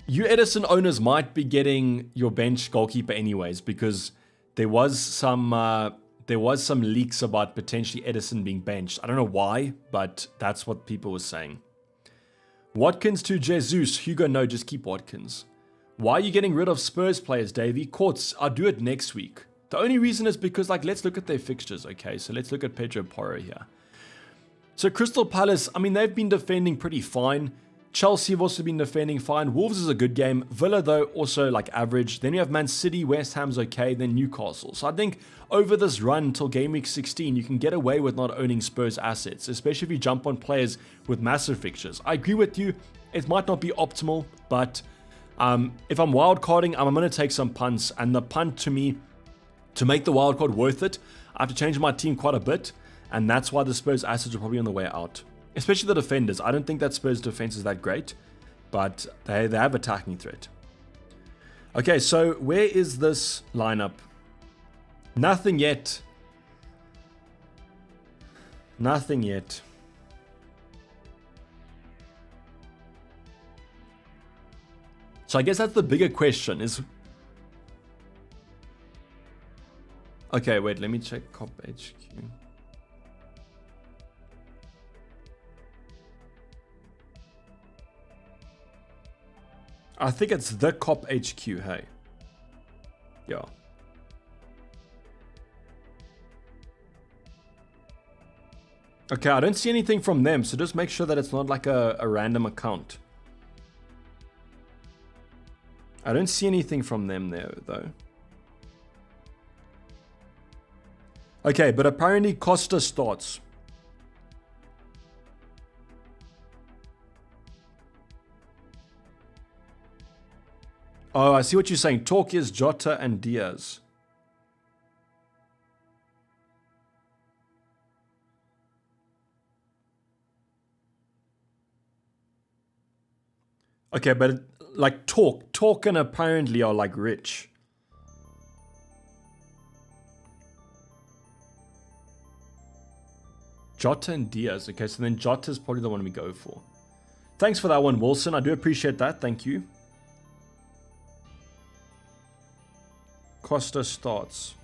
You Edison owners might be getting your bench goalkeeper anyways, because there was some leaks about potentially Edison being benched. I don't know why, but that's what people were saying. Watkins to Jesus. Hugo, no, just keep Watkins. Why are you getting rid of Spurs players, Davey? Courts, I'll do it next week. The only reason is because, like, let's look at their fixtures, okay? So let's look at Pedro Porro here. So Crystal Palace, I mean, they've been defending pretty fine. Chelsea have also been defending fine. Wolves is a good game. Villa, though, also like average. Then you have Man City, West Ham's okay, then Newcastle. So I think over this run until Game Week 16, you can get away with not owning Spurs assets, especially if you jump on players with massive fixtures. I agree with you. It might not be optimal, but if I'm wildcarding, I'm going to take some punts. And the punt to me, to make the wildcard worth it, I have to change my team quite a bit. And that's why the Spurs assets are probably on the way out. Especially the defenders. I don't think that Spurs defense is that great, but they have attacking threat. Okay, so where is this lineup? Nothing yet. Nothing yet. So I guess that's the bigger question is... Okay, wait, let me check Cop HQ. I think it's the Cop HQ, hey. Yeah. Okay, I don't see anything from them, so just make sure that it's not like a random account. I don't see anything from them there, though. Okay, but apparently Costa starts. Oh, I see what you're saying. Talk is Jota and Diaz. Okay, but like Talk and apparently are like rich. Jota and Diaz. Okay, so then Jota's probably the one we go for. Thanks for that one, Wilson. I do appreciate that. Thank you. Costa starts.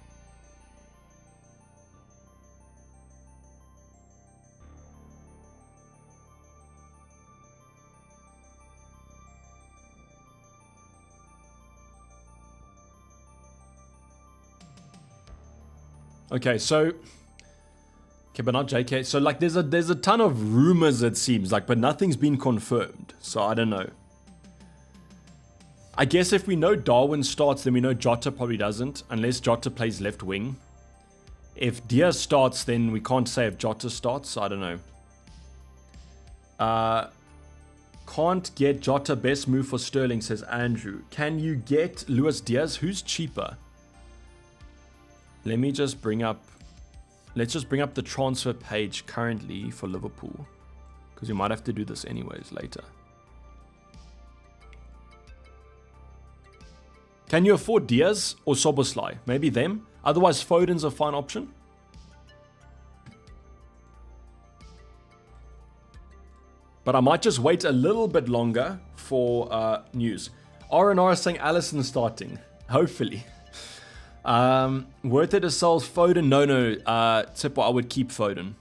Okay, so okay, but not JK. So like there's a ton of rumors, it seems like, but nothing's been confirmed. So I don't know. I guess if we know Darwin starts, then we know Jota probably doesn't, unless Jota plays left wing. If Diaz starts, then we can't say if Jota starts. So I don't know. Can't get Jota, best move for Sterling, says Andrew. Can you get Luis Diaz? Who's cheaper? Let me just bring up, let's just bring up the transfer page currently for Liverpool, because you might have to do this anyways later. Can you afford Diaz or Soboslai? Maybe them. Otherwise, Foden's a fine option. But I might just wait a little bit longer for news. R&R saying Alisson starting. Hopefully. Worth it to sell Foden? No. Tippo, I would keep Foden.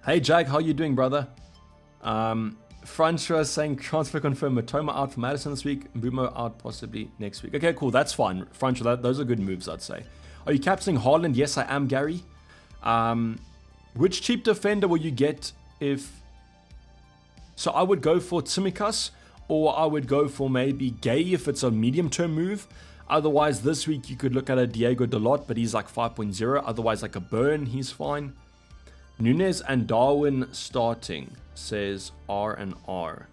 Hey, Jag, how you doing, brother? Francois saying transfer confirmed. Matoma out for Madison this week. Mbumo out possibly next week. Okay, cool. That's fine. Francois, those are good moves, I'd say. Are you captaining Haaland? Yes, I am, Gary. Which cheap defender will you get if... So I would go for Tsimikas, or I would go for maybe Gay if it's a medium-term move. Otherwise, this week you could look at a Diego Dalot, but he's like 5.0. Otherwise, like a Burn, he's fine. Nunes and Darwin starting, says R&R.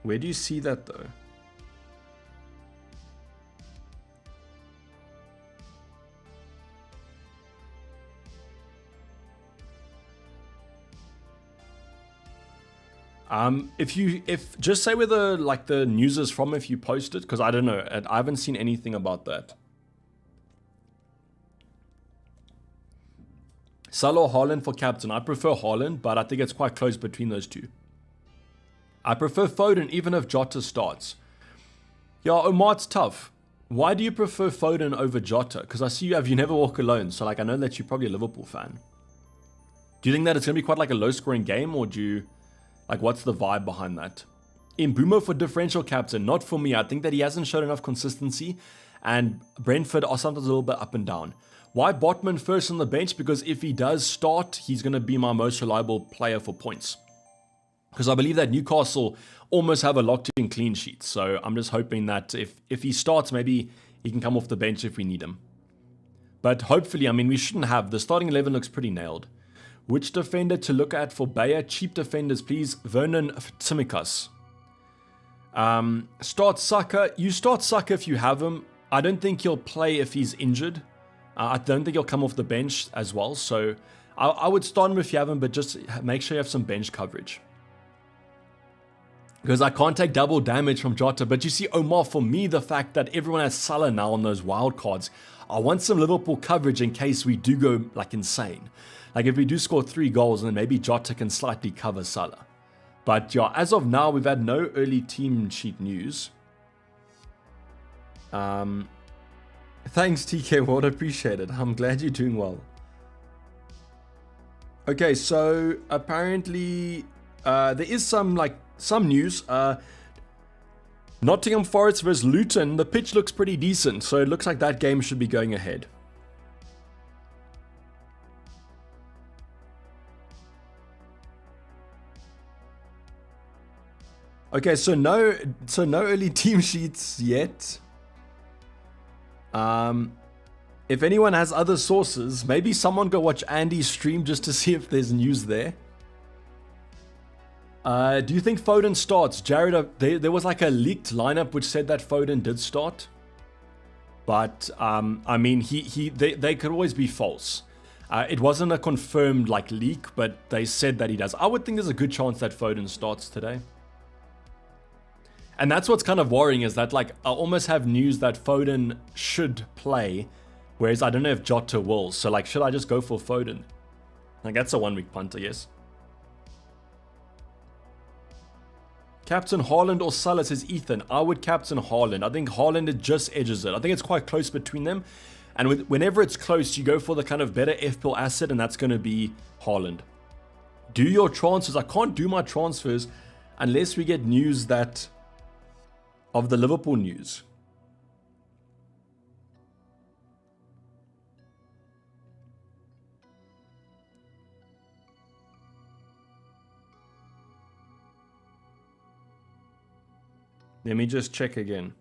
Where do you see that, though? If just say where the news is from if you post it, because I don't know, I haven't seen anything about that. Salah or Haaland for captain? I prefer Haaland, but I think it's quite close between those two. I prefer Foden even if Jota starts. Yeah, Omar, it's tough. Why do you prefer Foden over Jota? Because I see you never walk alone, so like I know that you're probably a Liverpool fan. Do you think that it's going to be quite like a low-scoring game, or do you... Like, what's the vibe behind that? Mbumo for differential captain, not for me. I think that he hasn't shown enough consistency, and Brentford are sometimes a little bit up and down. Why Botman first on the bench? Because if he does start, he's going to be my most reliable player for points. Because I believe that Newcastle almost have a locked-in clean sheet. So I'm just hoping that if he starts, maybe he can come off the bench if we need him. But hopefully, I mean, we shouldn't have. The starting 11 looks pretty nailed. Which defender to look at for Bayer? Cheap defenders, please. Vernon Tsimikas. Start Saka. You start Saka if you have him. I don't think he'll play if he's injured. I don't think he'll come off the bench as well. So I would start him if you have him, but just make sure you have some bench coverage. Because I can't take double damage from Jota. But you see, Omar, for me, the fact that everyone has Salah now on those wild cards, I want some Liverpool coverage in case we do go like insane. Like if we do score 3 goals, then maybe Jota can slightly cover Salah. But yeah, as of now, we've had no early team sheet news. Thanks, TK Ward, appreciate it. I'm glad you're doing well. Okay, so apparently there is some news. Nottingham Forest versus Luton. The pitch looks pretty decent, so it looks like that game should be going ahead. Okay, so no early team sheets yet. If anyone has other sources, maybe someone go watch Andy's stream just to see if there's news there. Do you think Foden starts? Jared, there was like a leaked lineup which said that Foden did start. But, I mean, they could always be false. It wasn't a confirmed like leak, but they said that he does. I would think there's a good chance that Foden starts today. And that's what's kind of worrying, is that like I almost have news that Foden should play, whereas I don't know if Jota will. So like, should I just go for Foden? Like that's a 1 week punt, I guess. Captain Haaland or Salah, says Ethan. I would captain Haaland. I think Haaland, it just edges it. I think it's quite close between them. And whenever it's close, you go for the kind of better FPL asset, and that's going to be Haaland. Do your transfers. I can't do my transfers unless we get news that of the Liverpool news. Let me just check again.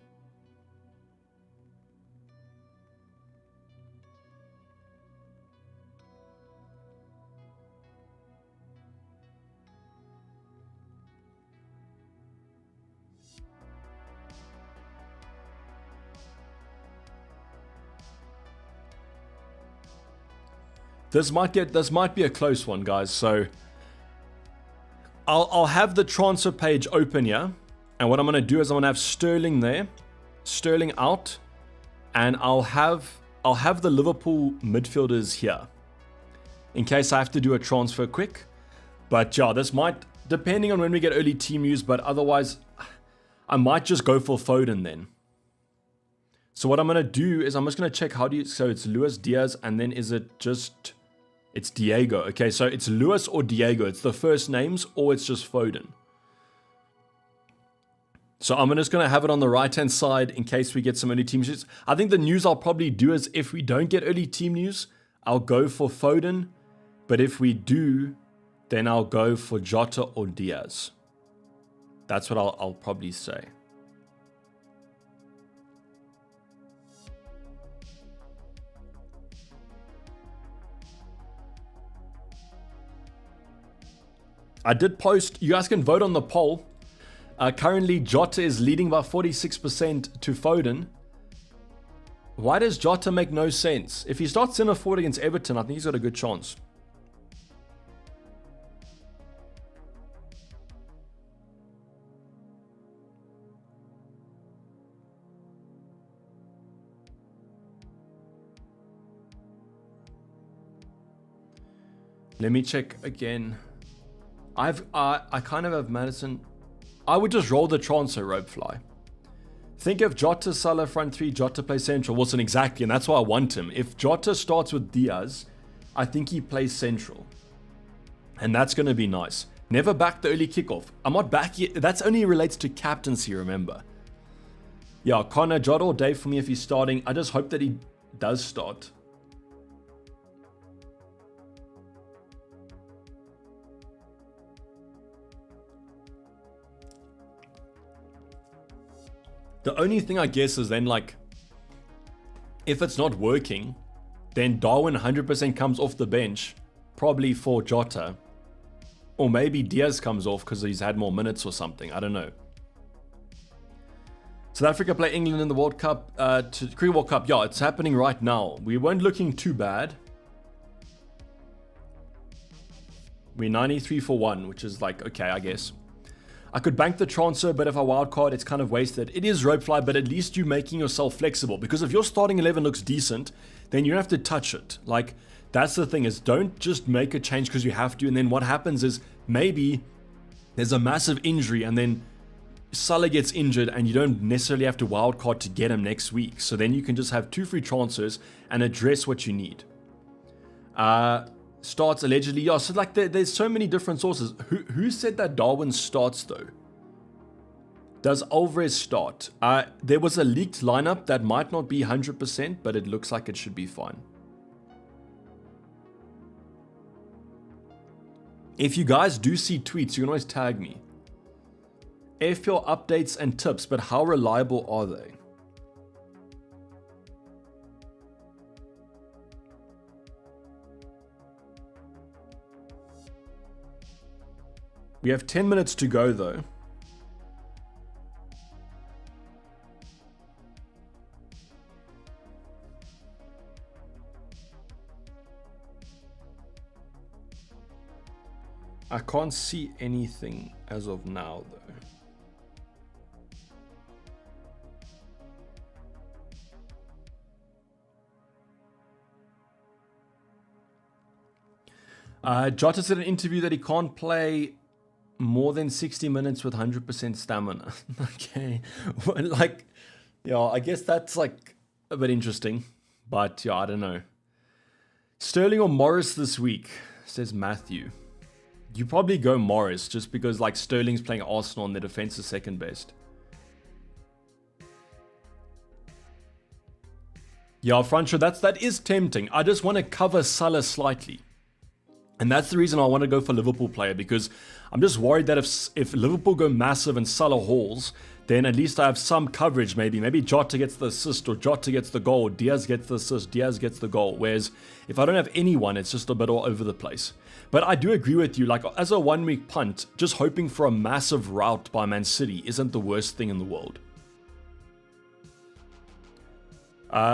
This might be a close one, guys. So I'll have the transfer page open here. And what I'm going to do is I'm going to have Sterling there, Sterling out, and I'll have the Liverpool midfielders here in case I have to do a transfer quick. But yeah, this might, depending on when we get early team news, but otherwise I might just go for Foden then. So what I'm going to do is I'm just going to check so it's Luis Diaz, and then is it just, it's Diego. Okay, so it's Luis or Diego. It's the first names, or it's just Foden. So I'm just going to have it on the right-hand side in case we get some early team news. I think the news I'll probably do is if we don't get early team news, I'll go for Foden. But if we do, then I'll go for Jota or Diaz. That's what I'll probably say. I did post, you guys can vote on the poll. Currently, Jota is leading by 46% to Foden. Why does Jota make no sense? If he starts centre forward against Everton, I think he's got a good chance. Let me check again. I kind of have Madison. I would just roll the transfer rope fly. Think if Jota, Salah, front three, Jota plays central. Wilson, exactly, and that's why I want him. If Jota starts with Diaz, I think he plays central. And that's going to be nice. Never back the early kickoff. I'm not back yet. That's only relates to captaincy, remember. Yeah, Connor, Jota or Dave for me if he's starting. I just hope that he does start. The only thing I guess is then, like, if it's not working, then Darwin 100% comes off the bench, probably for Jota. Or maybe Diaz comes off because he's had more minutes or something. I don't know. South Africa play England in the World Cup, Cricket World Cup. Yeah, it's happening right now. We weren't looking too bad. We're 93 for 1, which is like, okay, I guess. I could bank the transfer, but if I wildcard, it's kind of wasted. It is rope fly, but at least you're making yourself flexible. Because if your starting 11 looks decent, then you don't have to touch it. Like, that's the thing, is don't just make a change because you have to. And then what happens is maybe there's a massive injury and then Salah gets injured and you don't necessarily have to wildcard to get him next week. So then you can just have 2 free transfers and address what you need. Starts allegedly, yeah, so like there's so many different sources. Who said that Darwin starts though? Does Alvarez start? There was a leaked lineup that might not be 100%, but it looks like it should be fine. If you guys do see tweets, you can always tag me. FPL updates and tips, but how reliable are they? We have 10 minutes to go though. I can't see anything as of now though. Jota said in an interview that he can't play More than 60 minutes with 100% stamina. Okay. Well, like, yeah, I guess that's like a bit interesting. But yeah, I don't know. Sterling or Morris this week, says Matthew. You probably go Morris just because like Sterling's playing Arsenal and their defense is second best. Yeah, Francho, that is tempting. I just want to cover Salah slightly. And that's the reason I want to go for Liverpool player, because I'm just worried that if Liverpool go massive and Salah hauls, then at least I have some coverage maybe. Maybe Jota gets the assist, or Jota gets the goal, Diaz gets the assist, Diaz gets the goal. Whereas if I don't have anyone, it's just a bit all over the place. But I do agree with you, like as a 1 week punt, just hoping for a massive rout by Man City isn't the worst thing in the world.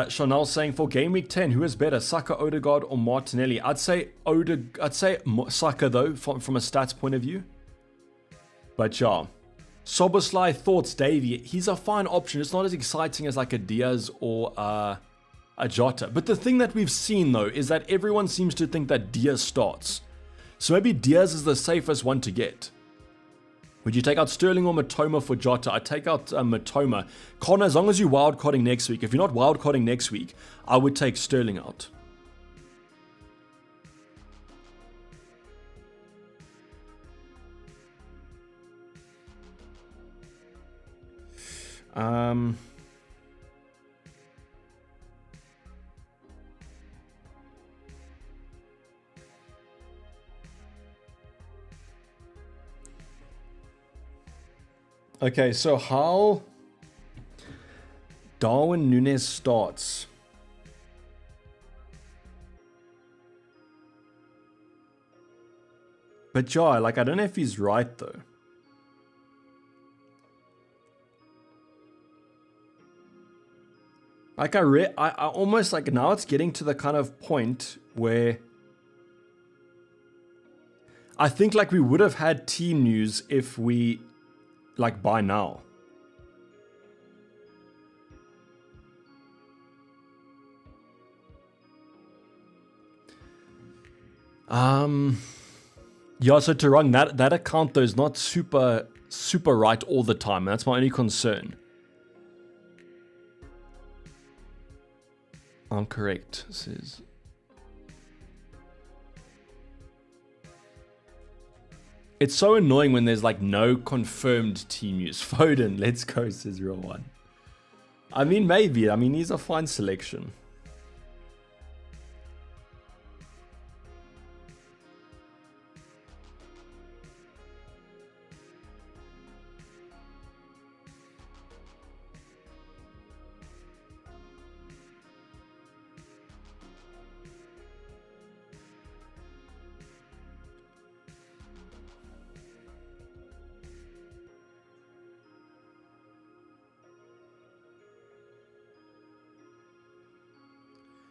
Chanel saying for game week 10, who is better, Saka, Odegaard, or Martinelli? I'd say Saka though, from a stats point of view. But yeah, Soboslai thoughts, Davey. He's a fine option. It's not as exciting as like a Diaz or a Jota. But the thing that we've seen though is that everyone seems to think that Diaz starts. So maybe Diaz is the safest one to get. Would you take out Sterling or Matoma for Jota? I take out Matoma. Connor, as long as you're wildcarding next week. If you're not wildcarding next week, I would take Sterling out. Okay, so how Darwin Núñez starts. But yeah, like I don't know if he's right though. Like I almost like now it's getting to the kind of point where I think like we would have had team news if we like by now. Yeah, so to run that account though is not super right all the time. That's my only concern. I'm correct, says. It's so annoying when there's like no confirmed team news. Foden, let's go, says Real One. I mean, maybe. I mean, he's a fine selection.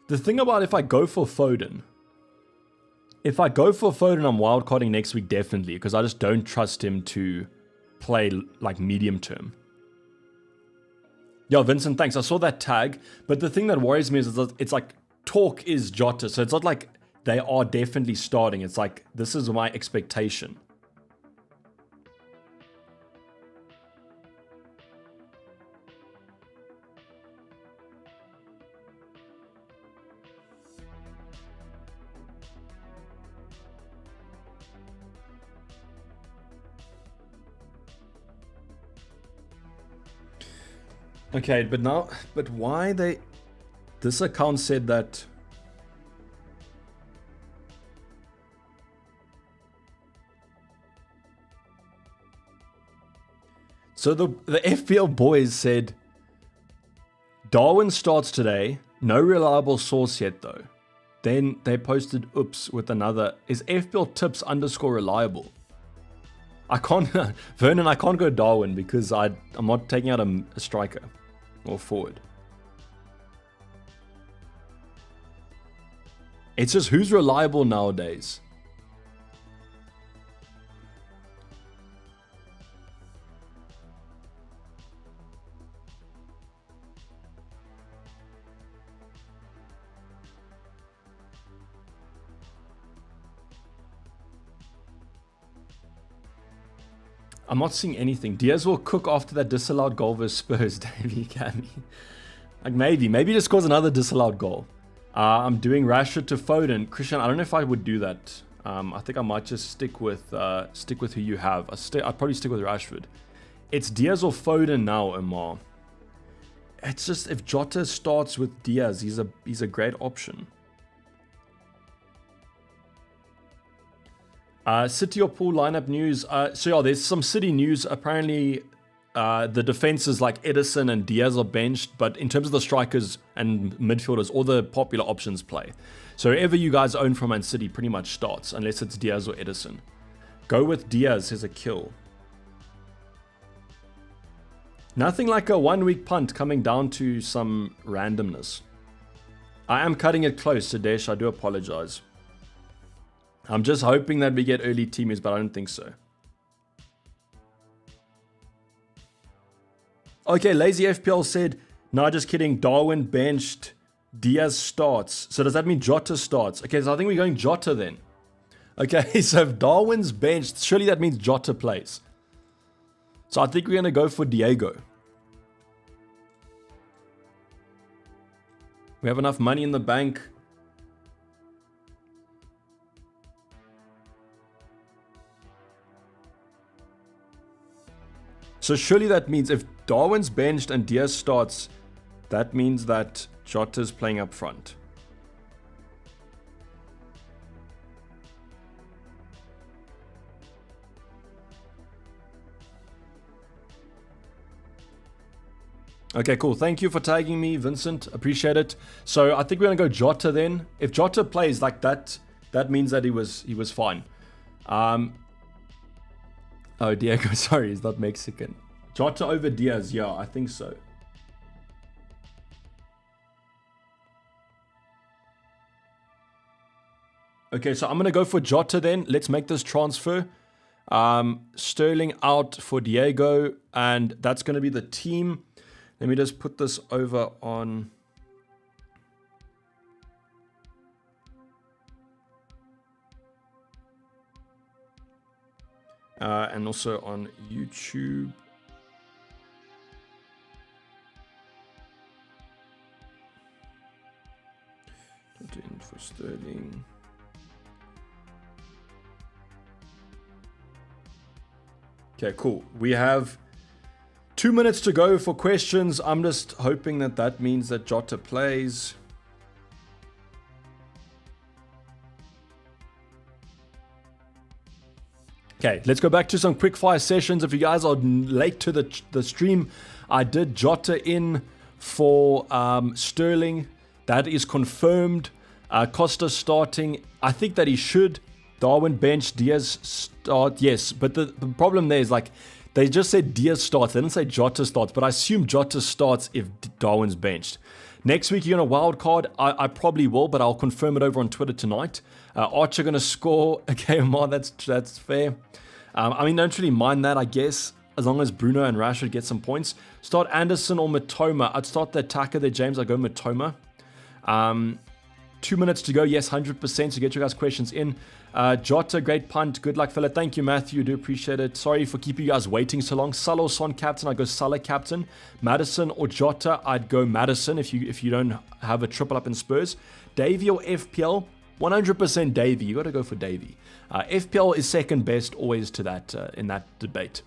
The thing about if I go for Foden, I'm wildcarding next week definitely, because I just don't trust him to play like medium term. Yo, Vincent, thanks. I saw that tag, but the thing that worries me is that it's like talk is Jota, so it's not like they are definitely starting. It's like this is my expectation. Okay, but why they... This account said that... So the FPL boys said, Darwin starts today, no reliable source yet though. Then they posted, oops, with another, is FPL tips _ reliable? I can't, Vernon, I can't go Darwin because I'm not taking out a striker or forward. It's just who's reliable nowadays. I'm not seeing anything. Diaz will cook after that disallowed goal versus Spurs, Davey Cammy. Like maybe just scores another disallowed goal. I'm doing Rashford to Foden. Christian, I don't know if I would do that. I think I might just stick with who you have. I'd probably stick with Rashford. It's Diaz or Foden now, Omar. It's just if Jota starts with Diaz, he's a great option. City or Pool lineup news. So yeah, there's some City news. Apparently, the defenses like Edison and Diaz are benched, but in terms of the strikers and midfielders, all the popular options play. So whoever you guys own from Man City pretty much starts, unless it's Diaz or Edison. Go with Diaz as a kill. Nothing like a 1 week punt coming down to some randomness. I am cutting it close, Sadesh. I do apologize. I'm just hoping that we get early teamers, but I don't think so. Okay, Lazy FPL said, no, just kidding. Darwin benched, Diaz starts. So does that mean Jota starts? Okay, so I think we're going Jota then. Okay, so if Darwin's benched, surely that means Jota plays. So I think we're going to go for Diego. We have enough money in the bank. So surely that means if Darwin's benched and Diaz starts, that means that Jota's playing up front. Okay, cool. Thank you for tagging me, Vincent. Appreciate it. So I think we're gonna go Jota then. If Jota plays like that, that means that he was fine. Oh, Diego, sorry, he's not Mexican. Jota over Diaz, yeah, I think so. Okay, so I'm gonna go for Jota then. Let's make this transfer. Sterling out for Diego, and that's gonna be the team. Let me just put this over on... and also on YouTube. In for Sterling. Okay, cool. We have 2 minutes to go for questions. I'm just hoping that that means that Jota plays. Okay, let's go back to some quick fire sessions. If you guys are late to the stream, I did Jota in for Sterling. That is confirmed. Costa starting. I think that he should. Darwin bench, Diaz start. Yes, but the problem there is like they just said Diaz starts. They didn't say Jota starts, but I assume Jota starts if Darwin's benched. Next week, you're going to wild card. I probably will, but I'll confirm it over on Twitter tonight. Archer going to score. Okay, Omar, that's fair. I mean, don't really mind that, I guess, as long as Bruno and Rashford get some points. Start Anderson or Matoma. I'd start the attacker there, James. I'd go Matoma. 2 minutes to go. Yes, 100%. So get your guys' questions in. Jota, great punt. Good luck, fella. Thank you, Matthew. Do appreciate it. Sorry for keeping you guys waiting so long. Salah or Son captain. I'd go Salah captain. Madison or Jota. I'd go Madison if you don't have a triple up in Spurs. Davey or FPL. 100% Davey. You got to go for Davey. FPL is second best always to that in that debate.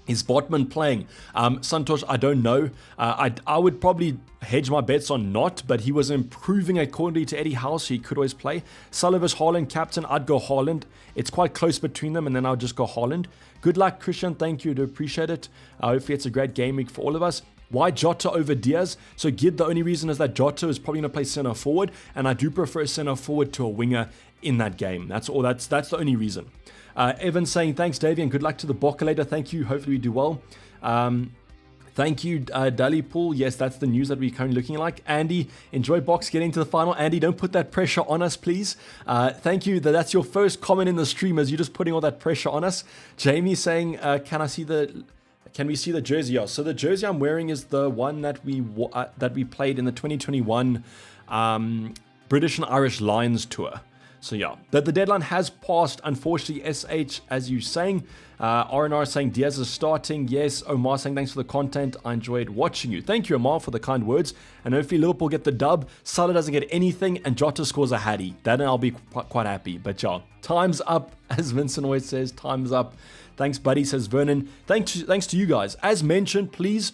Is Botman playing? Santosh, I don't know. I would probably hedge my bets on not, but he was improving according to Eddie Howe, so he could always play. Sullivan's Haaland captain, I'd go Haaland. It's quite close between them, and then I'll just go Haaland. Good luck, Christian. Thank you. Do appreciate it. Hopefully it's a great game week for all of us. Why Jota over Diaz? So Gid, the only reason is that Jota is probably going to play center forward, and I do prefer center forward to a winger in that game. That's all. That's the only reason. Evan saying, thanks, Davey, and good luck to the Boccolator. Thank you. Hopefully we do well. Thank you, Dali Pool. Yes, that's the news that we're currently looking like. Andy, enjoy Box getting to the final. Andy, don't put that pressure on us, please. Thank you. That's your first comment in the stream as you're just putting all that pressure on us. Jamie saying, can we see the jersey? Yeah, so the jersey I'm wearing is the one that we played in the 2021 British and Irish Lions tour. So yeah, but the deadline has passed, unfortunately. SH, as you saying, RNR saying Diaz is starting. Yes. Omar saying thanks for the content. I enjoyed watching you. Thank you, Omar, for the kind words. And hopefully Liverpool get the dub. Salah doesn't get anything, and Jota scores a hattie. Then I'll be quite happy. But yeah, time's up, as Vincent always says. Time's up. Thanks, buddy, says Vernon. Thanks to you guys. As mentioned, please,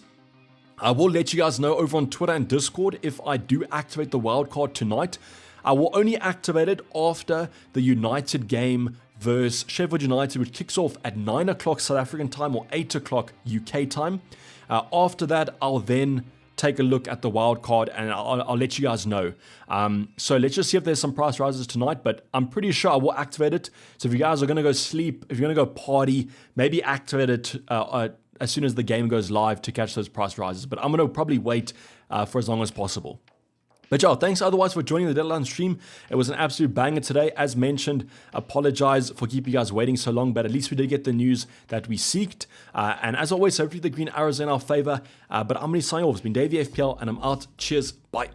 I will let you guys know over on Twitter and Discord if I do activate the wildcard tonight. I will only activate it after the United game versus Sheffield United, which kicks off at 9 o'clock South African time or 8 o'clock UK time. After that, I'll then take a look at the wild card and I'll let you guys know. So let's just see if there's some price rises tonight, but I'm pretty sure I will activate it. So if you guys are going to go sleep, if you're going to go party, maybe activate it as soon as the game goes live to catch those price rises. But I'm going to probably wait for as long as possible. But yeah, thanks otherwise for joining the deadline stream. It was an absolute banger today. As mentioned, apologize for keeping you guys waiting so long, but at least we did get the news that we seeked. And as always, hopefully the green arrows in our favor. But I'm going to sign off. It's been Davey FPL, and I'm out. Cheers. Bye.